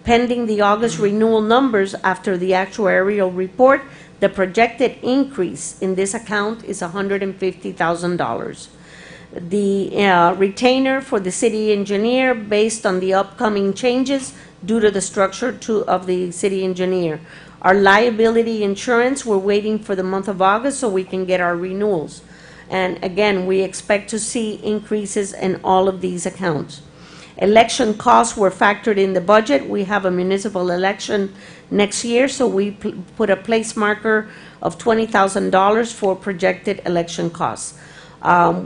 Pending the August renewal numbers after the actuarial report, the projected increase in this account is $150,000. The retainer for the city engineer based on the upcoming changes due to the structure of the city engineer. Our liability insurance, we're waiting for the month of August so we can get our renewals. And again, we expect to see increases in all of these accounts. Election costs were factored in the budget. We have a municipal election next year, so we put a place marker of $20,000 for projected election costs.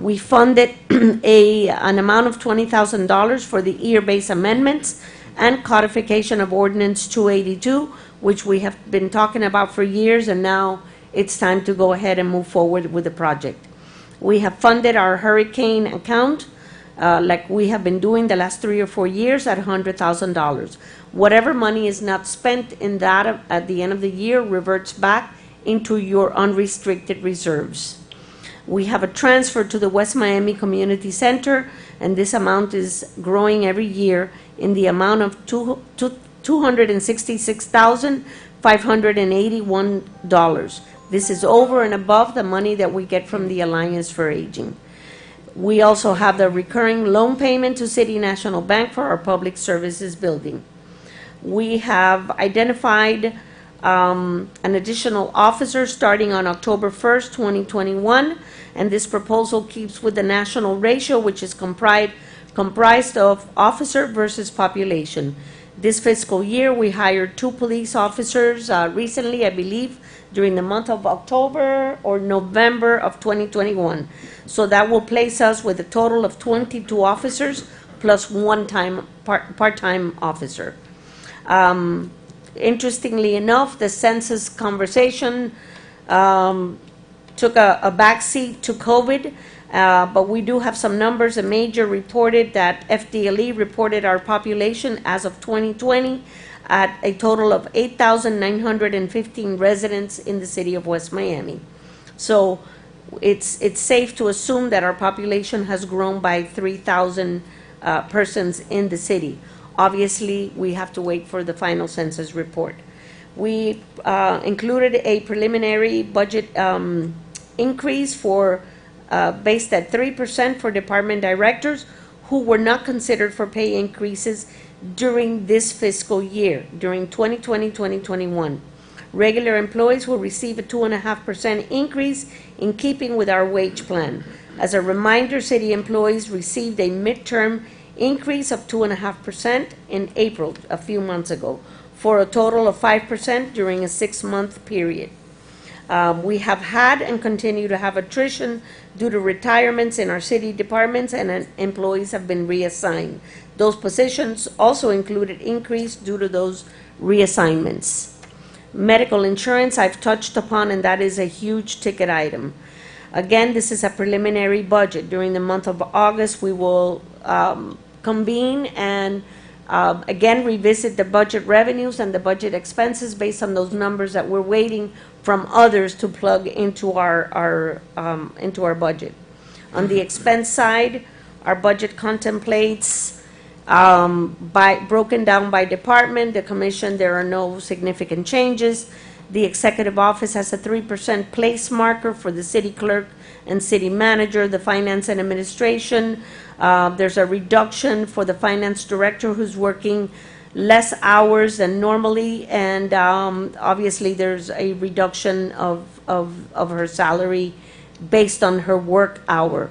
We funded an amount of $20,000 for the ear-based amendments and codification of Ordinance 282, which we have been talking about for years, and now it's time to go ahead and move forward with the project. We have funded our hurricane account like we have been doing the last 3 or 4 years at $100,000. Whatever money is not spent in that at the end of the year reverts back into your unrestricted reserves. We have a transfer to the West Miami Community Center, and this amount is growing every year in the amount of $266,581. This is over and above the money that we get from the Alliance for Aging. We also have the recurring loan payment to City National Bank for our public services building. We have identified an additional officer starting on October 1st, 2021, and this proposal keeps with the national ratio, which is comprised of officer versus population. This fiscal year, we hired 2 police officers recently, I believe, during the month of October or November of 2021. So that will place us with a total of 22 officers plus one part-time officer. Interestingly enough, the census conversation took a backseat to COVID, but we do have some numbers. A major reported that FDLE reported our population as of 2020 at a total of 8,915 residents in the city of West Miami. So it's safe to assume that our population has grown by 3,000 persons in the city. Obviously, we have to wait for the final census report. We included a preliminary budget increase for based at 3% for department directors who were not considered for pay increases during this fiscal year, during 2020-2021. Regular employees will receive a 2.5% increase in keeping with our wage plan. As a reminder, city employees received a midterm increase of 2.5% in April, a few months ago, for a total of 5% during a 6-month period. We have had and continue to have attrition due to retirements in our city departments, and employees have been reassigned. Those positions also included increase due to those reassignments. Medical insurance I've touched upon, and that is a huge ticket item. Again, this is a preliminary budget. During the month of August, we will convene and again revisit the budget revenues and the budget expenses based on those numbers that we're waiting from others to plug into our budget. On the expense side, our budget contemplates broken down by department. The commission, there are no significant changes. The executive office has a 3% place marker for the city clerk and city manager. The finance and administration, there's a reduction for the finance director who's working less hours than normally, and obviously there's a reduction of her salary based on her work hour,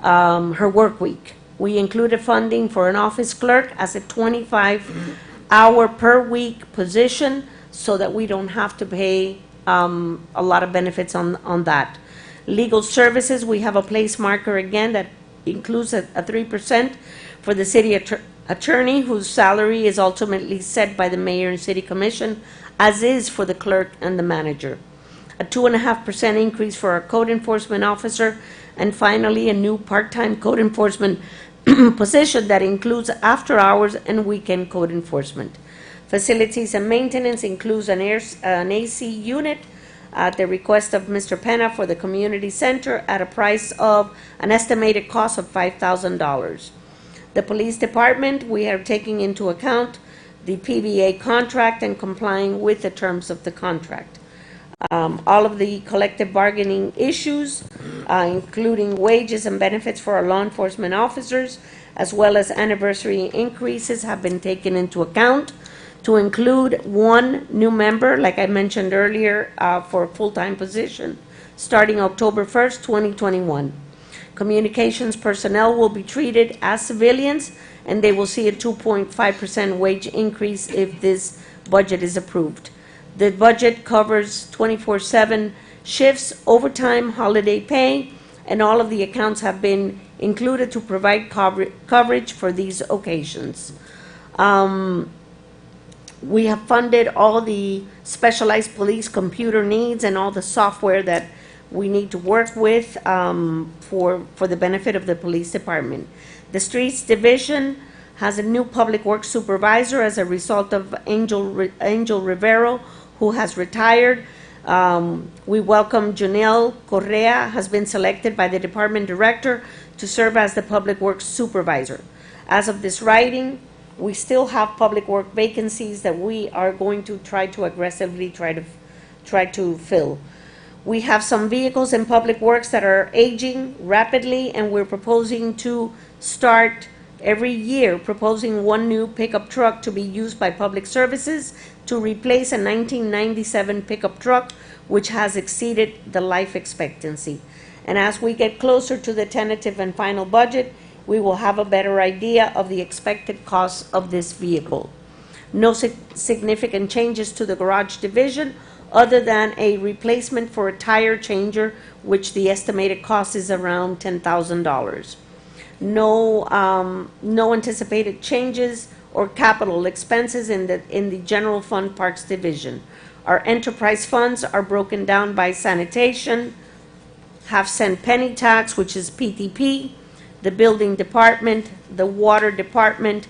her work week. We included funding for an office clerk as a 25-hour per week position so that we don't have to pay a lot of benefits on that. Legal services, we have a place marker again that includes a 3% for the city attorney, whose salary is ultimately set by the mayor and city commission, as is for the clerk and the manager. A 2.5% increase for our code enforcement officer, and finally a new part-time code enforcement position that includes after hours and weekend code enforcement. Facilities and maintenance includes an AC unit at the request of Mr. Pena for the community center at a price of an estimated cost of $5,000. The police department, we are taking into account the PBA contract and complying with the terms of the contract. All of the collective bargaining issues, including wages and benefits for our law enforcement officers, as well as anniversary increases, have been taken into account to include one new member, like I mentioned earlier, for a full-time position, starting October 1st, 2021. Communications personnel will be treated as civilians, and they will see a 2.5% wage increase if this budget is approved. The budget covers 24/7 shifts, overtime, holiday pay, and all of the accounts have been included to provide coverage for these occasions. We have funded all the specialized police computer needs and all the software that we need to work with for the benefit of the police department. The Streets Division has a new public works supervisor as a result of Angel Rivero, who has retired. We welcome Janelle Correa, has been selected by the department director to serve as the public works supervisor. As of this writing, we still have public work vacancies that we are going to try to aggressively try to fill. We have some vehicles in public works that are aging rapidly, and we're proposing to start every year, proposing one new pickup truck to be used by public services to replace a 1997 pickup truck, which has exceeded the life expectancy. And as we get closer to the tentative and final budget, we will have a better idea of the expected cost of this vehicle. No significant changes to the garage division, other than a replacement for a tire changer, which the estimated cost is around $10,000. No anticipated changes or capital expenses in the general fund parks division. Our enterprise funds are broken down by sanitation, half-cent penny tax, which is PTP, the building department, the water department,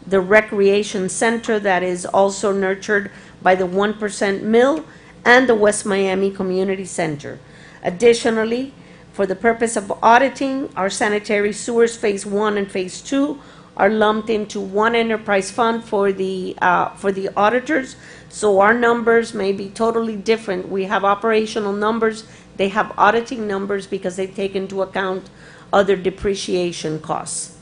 the recreation center that is also nurtured by the 1% mill, and the West Miami Community Center. Additionally, for the purpose of auditing, our sanitary sewers Phase 1 and Phase 2 are lumped into one enterprise fund for the auditors, so our numbers may be totally different. We have operational numbers, they have auditing numbers because they take into account other depreciation costs.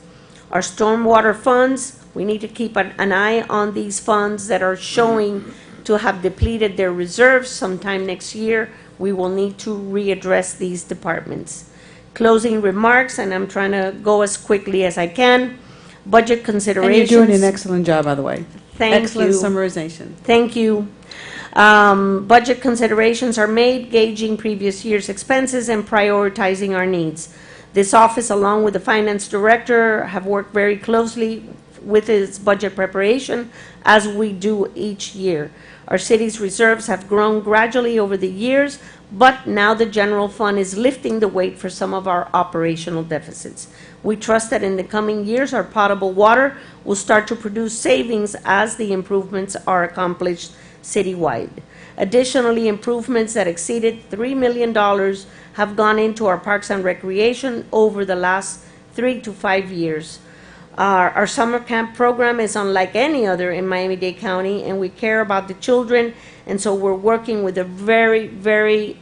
Our stormwater funds, we need to keep an eye on these funds that are showing to have depleted their reserves. Sometime next year, we will need to readdress these departments. Closing remarks, and I'm trying to go as quickly as I can. Budget considerations. And you're doing an excellent job, by the way. Thank Excellent you. summarization. Thank you. Budget considerations are made, gauging previous year's expenses and prioritizing our needs. This office, along with the finance director, have worked very closely with its budget preparation, as we do each year. Our city's reserves have grown gradually over the years, but now the general fund is lifting the weight for some of our operational deficits. We trust that in the coming years, our potable water will start to produce savings as the improvements are accomplished citywide. Additionally, improvements that exceeded $3 million have gone into our parks and recreation over the last 3 to 5 years. Our summer camp program is unlike any other in Miami-Dade County, and we care about the children, and so we're working with a very, very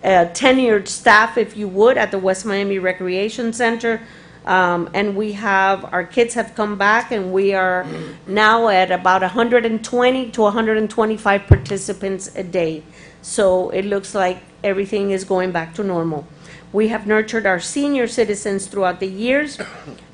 tenured staff, if you would, at the West Miami Recreation Center. And our kids have come back, and we are now at about 120 to 125 participants a day. So it looks like everything is going back to normal. We have nurtured our senior citizens throughout the years.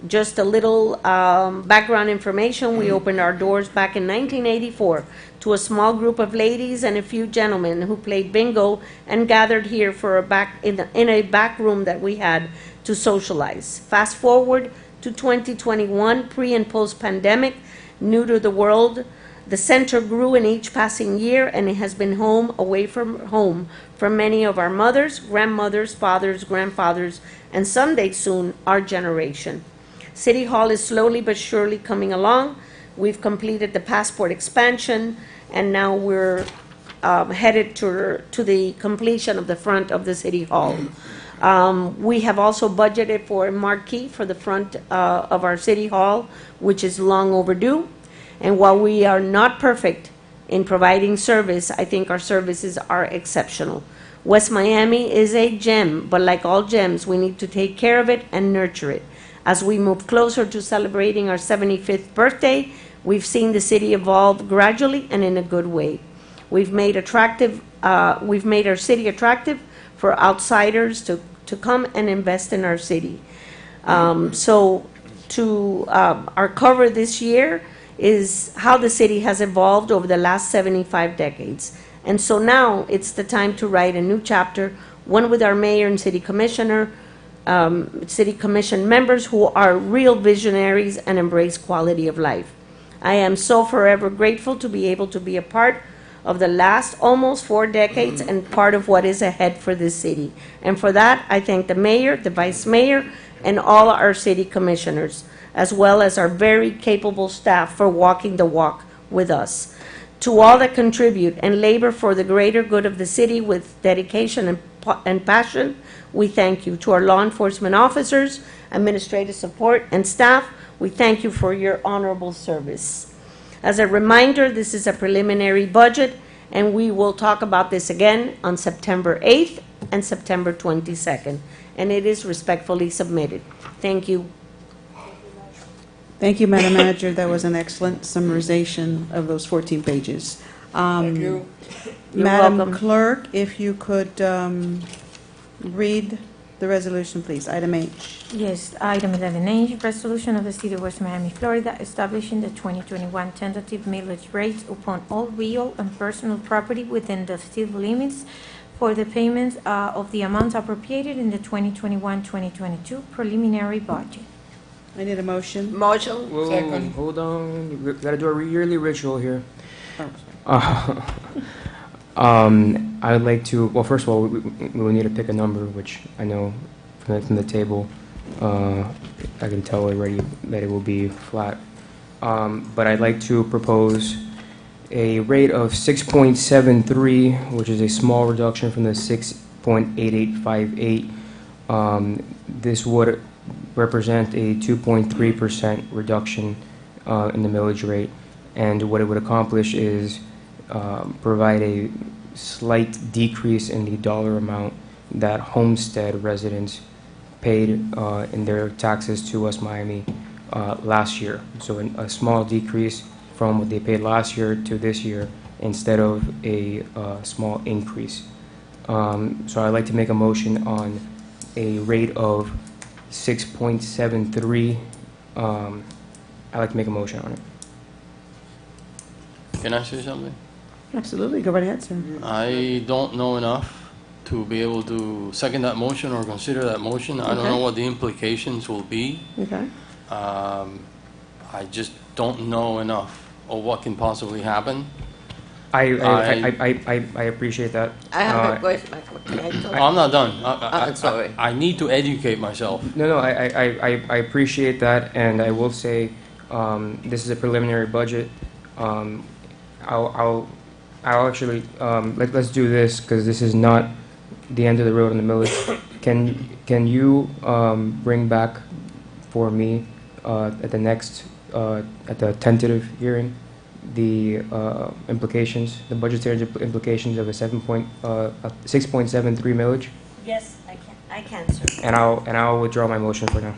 Just a little background information, we opened our doors back in 1984 to a small group of ladies and a few gentlemen who played bingo and gathered here for in a back room that we had to socialize. Fast forward to 2021, pre and post pandemic, new to the world. The center grew in each passing year, and it has been away from home for many of our mothers, grandmothers, fathers, grandfathers, and someday soon, our generation. City Hall is slowly but surely coming along. We've completed the passport expansion, and now we're headed to the completion of the front of the City Hall. We have also budgeted for a marquee for the front of our City Hall, which is long overdue. And while we are not perfect in providing service, I think our services are exceptional. West Miami is a gem, but like all gems, we need to take care of it and nurture it. As we move closer to celebrating our 75th birthday, we've seen the city evolve gradually and in a good way. We've made our city attractive for outsiders to come and invest in our city. Our cover this year is how the city has evolved over the last 75 decades. And so now it's the time to write a new chapter, one with our mayor and city commissioner, city commission members who are real visionaries and embrace quality of life. I am so forever grateful to be able to be a part of the last almost 4 decades and part of what is ahead for this city. And for that, I thank the mayor, the vice mayor, and all our city commissioners, as well as our very capable staff for walking the walk with us. To all that contribute and labor for the greater good of the city with dedication and passion, we thank you. To our law enforcement officers, administrative support, and staff, we thank you for your honorable service. As a reminder, this is a preliminary budget, And we will talk about this again on September 8th and September 22nd. And it is respectfully submitted. Thank you. Thank you, Madam Manager. That was an excellent summarization of those 14 pages. Thank you. You're Madam welcome. Clerk, if you could read the resolution, please. Item H. Yes, item 11H, resolution of the City of West Miami, Florida, establishing the 2021 tentative millage rates upon all real and personal property within the city limits for the payments of the amounts appropriated in the 2021-2022 preliminary budget. I need a motion. Motion. Whoa, Second. hold on. We gotta do a yearly ritual here. Oh, I would like to, well, first of all, we will need to pick a number, which I know from the table, I can tell already that it will be flat. But I'd like to propose a rate of 6.73, which is a small reduction from the 6.8858. This would represent a 2.3% reduction in the millage rate. And what it would accomplish is provide a slight decrease in the dollar amount that homestead residents paid in their taxes to West Miami last year. So a small decrease from what they paid last year to this year instead of a small increase. So I'd like to make a motion on a rate of 6.73. I'd like to make a motion on it. Can I say something? absolutely. Go right ahead, sir. I don't know enough to be able to second that motion or consider that motion. I don't Okay. know what the implications will be. Okay. I just don't know enough of what can possibly happen. I appreciate that. I have a question. Can I talk? I'm not done. Sorry. I need to educate myself. No, I appreciate that, and I will say, this is a preliminary budget. I'll actually, let's do this, because this is not the end of the road in the millage. Can you, bring back for me, at the next, at the tentative hearing, the, implications, the budgetary implications of a 6.73 millage? Yes, I can, sir. And I'll withdraw my motion for now.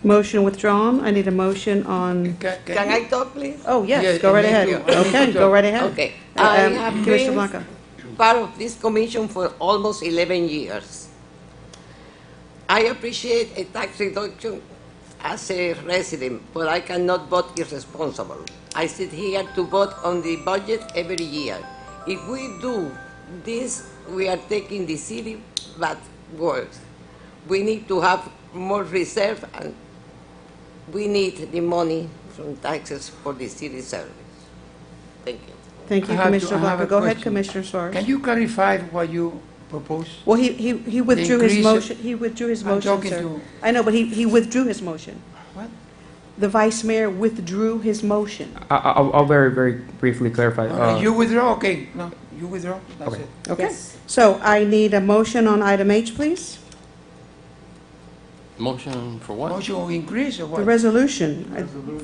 Motion withdrawn. I need a motion on, Can I talk, please? oh, yes, Yeah, go right me ahead. too. Okay, go right ahead. Okay. I Um, have Commissioner been Blanca. part of this commission for almost 11 years. I appreciate a tax reduction as a resident, but I cannot vote irresponsible. I sit here to vote on the budget every year. If we do this, we are taking the city back worse. We need to have more reserve, and we need the money from taxes for the city service. Thank you. Thank you, I have to- Commissioner I have Blanca. a Go ahead, question. Commissioner Suarez. Can you clarify what you propose? Well, he withdrew his increase- motion, he withdrew his I'm motion, talking sir. to- I know, but he withdrew his motion. What? The Vice Mayor withdrew his motion. I'll very, very briefly clarify. You withdraw, okay, no, you withdraw, that's Okay. it. Okay. So I need a motion on item H, please. Motion for what? Motion will increase or The what? resolution,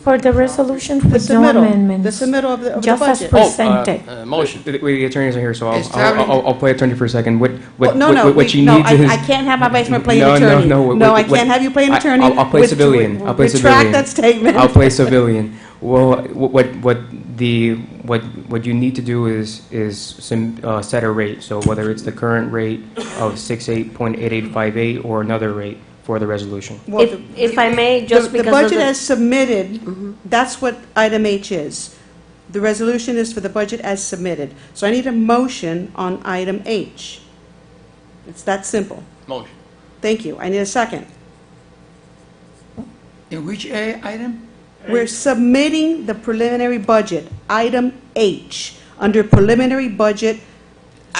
For the resolution the with no submittal, amendments. the submittal of the Just as budget. presented. Motion. The attorneys are here, so Establish- I'll play attorney for a second. Oh, no, What you no, need to I can't have my Vice Mayor play an No, no, attorney. no, No, I what- can't have you play an I- attorney. I'll play civilian. I'll play Retract civilian. that statement. I'll play civilian. Well, what you need to do is set a rate. So whether it's the current rate of 68.8858 or another rate for the resolution. Well, If I may, just The because of budget the... as submitted, that's what item H is. The resolution is for the budget as submitted. So I need a motion on item H. It's that simple. Motion. Thank you. I need a second. In which item? We're submitting the preliminary budget, item H, under preliminary budget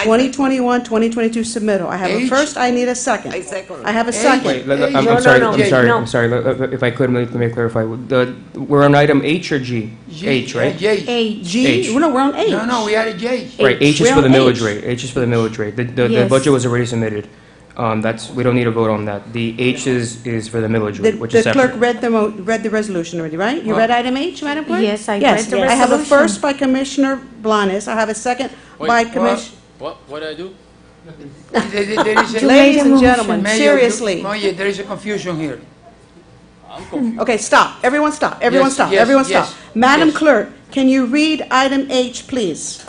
2021, 2022 submittal. I have a H? first, I need a second. I second. I have a H. second. Wait, I'm No, sorry, no, I'm sorry. If I could, let me clarify. We're on item H or G? G, H, right? J. H. G, H. no, we're on H. No, we had a J. Right, H is We're for the on millage H. rate. H is for the millage rate. The Yes. budget was already submitted. We don't need to vote on that. The H is for the millage The rate, which is the clerk separate. read the resolution already, right? You read item H, Madam Clerk? Yes, I Yes. read the I have a resolution. first by Commissioner Blanes. I have a second Wait, by what? Commissioner. What did I do? There is You a, Ladies made a and motion. gentlemen, Mayor, seriously. Moye, there is a confusion here. I'm confused. Okay, stop. Everyone stop. Everyone Yes, stop. yes, Everyone yes, stop. Madam yes. Clerk, can you read item H, please?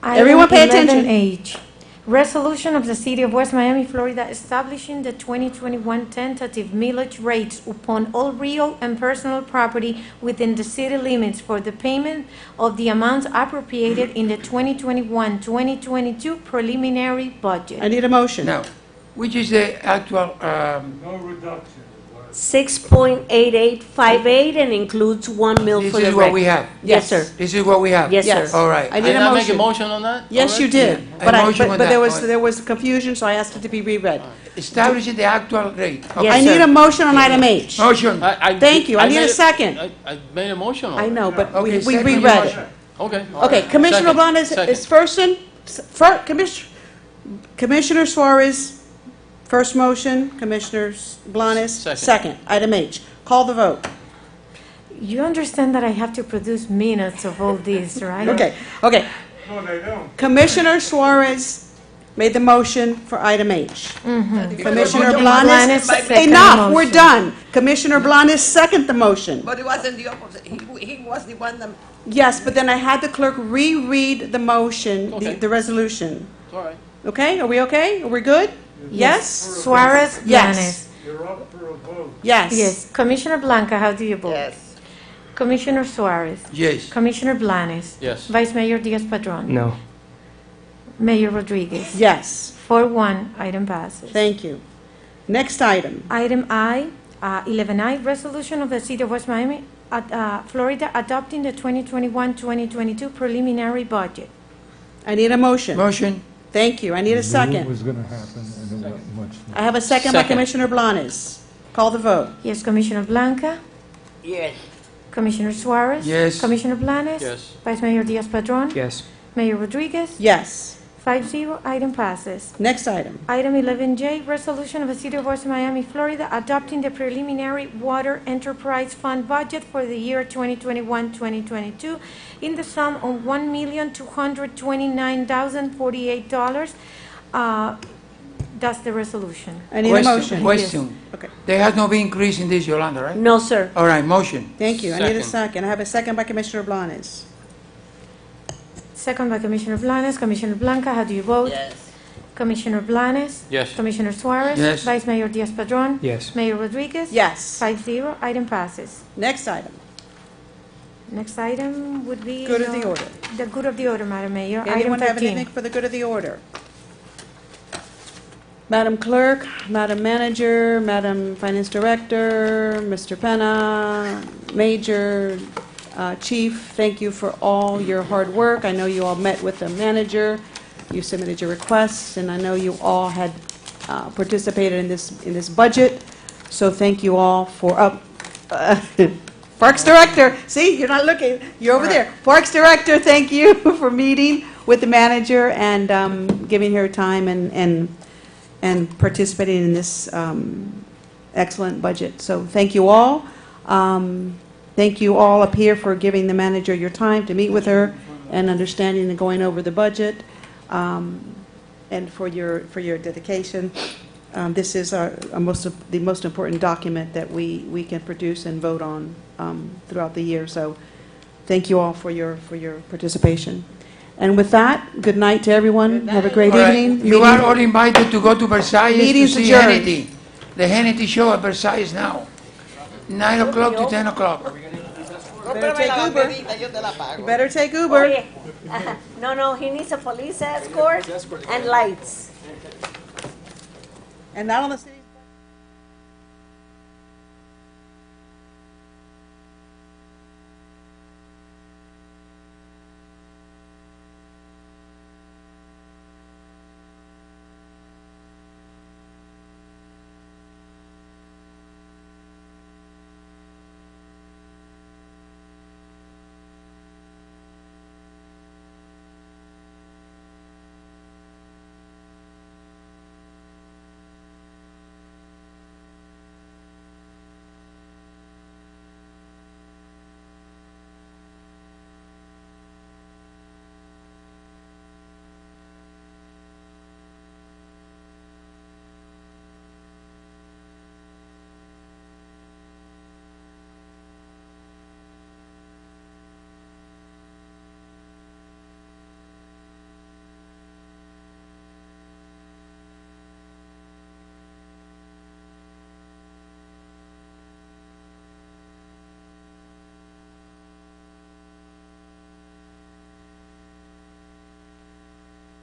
Item Everyone pay attention. 11H, resolution of the City of West Miami, Florida, establishing the 2021 tentative millage rates upon all real and personal property within the city limits for the payment of the amounts appropriated in the 2021-2022 preliminary budget. I need a motion. Now, which is the actual, No reduction. 6.8858 and includes 1 mil this for the is what rec. we have? Yes, sir. This is what we have? Yes, Yes. sir. All right. I need Did a I make a motion. motion on that? Yes, you already? did. I But motion on but that. there was confusion, so I asked it to be reread. Establishing the actual rate. Okay. Yes, I need sir. a motion on item H. Motion. Thank you. I need made a second. I made a motion on I it. know, but Okay, we second reread it. motion. Okay. all Okay, right. Commissioner Second. Blanes Second. is Commissioner Suarez, first motion, Commissioner Blanes, Second. second. Item H. Call the vote. You understand that I have to produce minutes of all this, right? Okay, okay. No, they don't. Commissioner Suarez made the motion for item H. Commissioner Blanes Blanes, second enough, we're motion. done. Commissioner Blanes, second the motion. But it wasn't the opposite. He was the one that, Yes, but then I had the clerk reread the motion, Okay. the resolution. All right. Okay, are we okay? Are we good? Yes? Suarez, Yes. Blanes. You're up for a vote. Yes. Yes. Commissioner Blanca, how do you vote? yes. Commissioner Suarez. Yes. Commissioner Blanes. Yes. Vice Mayor Diaz-Padrón. No. Mayor Rodriguez. Yes, 4-1, item passes. thank you. Next item. Item I, 11I, resolution of the City of West Miami, Florida, adopting the 2021-2022 preliminary budget. I need a motion. Motion. Thank you. I need a It second. was going to happen, and it went much. I have a second by Second. Commissioner Blanes. Call the vote. Yes, Commissioner Blanca. Yes. Commissioner Suarez. Yes. Commissioner Blanes. Yes. Vice Mayor Diaz-Padrón. Yes. Mayor Rodriguez. Yes. 5-0, item passes. Next item. Item 11J, resolution of the City of West Miami, Florida, adopting the preliminary water enterprise fund budget for the year 2021-2022 in the sum of $1,229,048. That's the resolution. I need a motion. Question. Okay. There has no been increase in this, Yolanda, right? No, sir. All right, motion. Thank you. I need a Second. second. I have a second by Commissioner Blanes. Second by Commissioner Blanes. Commissioner Blanca, how do you vote? Yes. Commissioner Blanes. Yes. Commissioner Suarez. Yes. Vice Mayor Diaz-Padrón. Yes. Mayor Rodriguez. Yes. 5-0, item passes. Next item. Next item would be... Good of the order. The good of the order, Madam Mayor. Anyone Item have 13. anything for the good of the order? Madam Clerk, Madam Manager, Madam Finance Director, Mr. Penna, Major, Chief, thank you for all your hard work. I know you all met with the manager, you submitted your requests, and I know you all had participated in this budget. So thank you all for Parks Director, see, you're not looking, you're over there. Parks Director, thank you for meeting with the manager and giving her time and participating in this excellent budget. So thank you all. Thank you all up here for giving the manager your time to meet with her and understanding and going over the budget, and for your dedication. This is the most important document that we can produce and vote on throughout the year. So thank you all for your participation. And with that, good night to everyone. Have a great All right, evening. you are all invited to go to Versailles to Meeting's see adjourned. Hannity. The Hannity show at Versailles now. 9 o'clock to 10 o'clock. Better take Uber. You better take Uber. Oye, no, he needs a police escort and lights. And not on the city.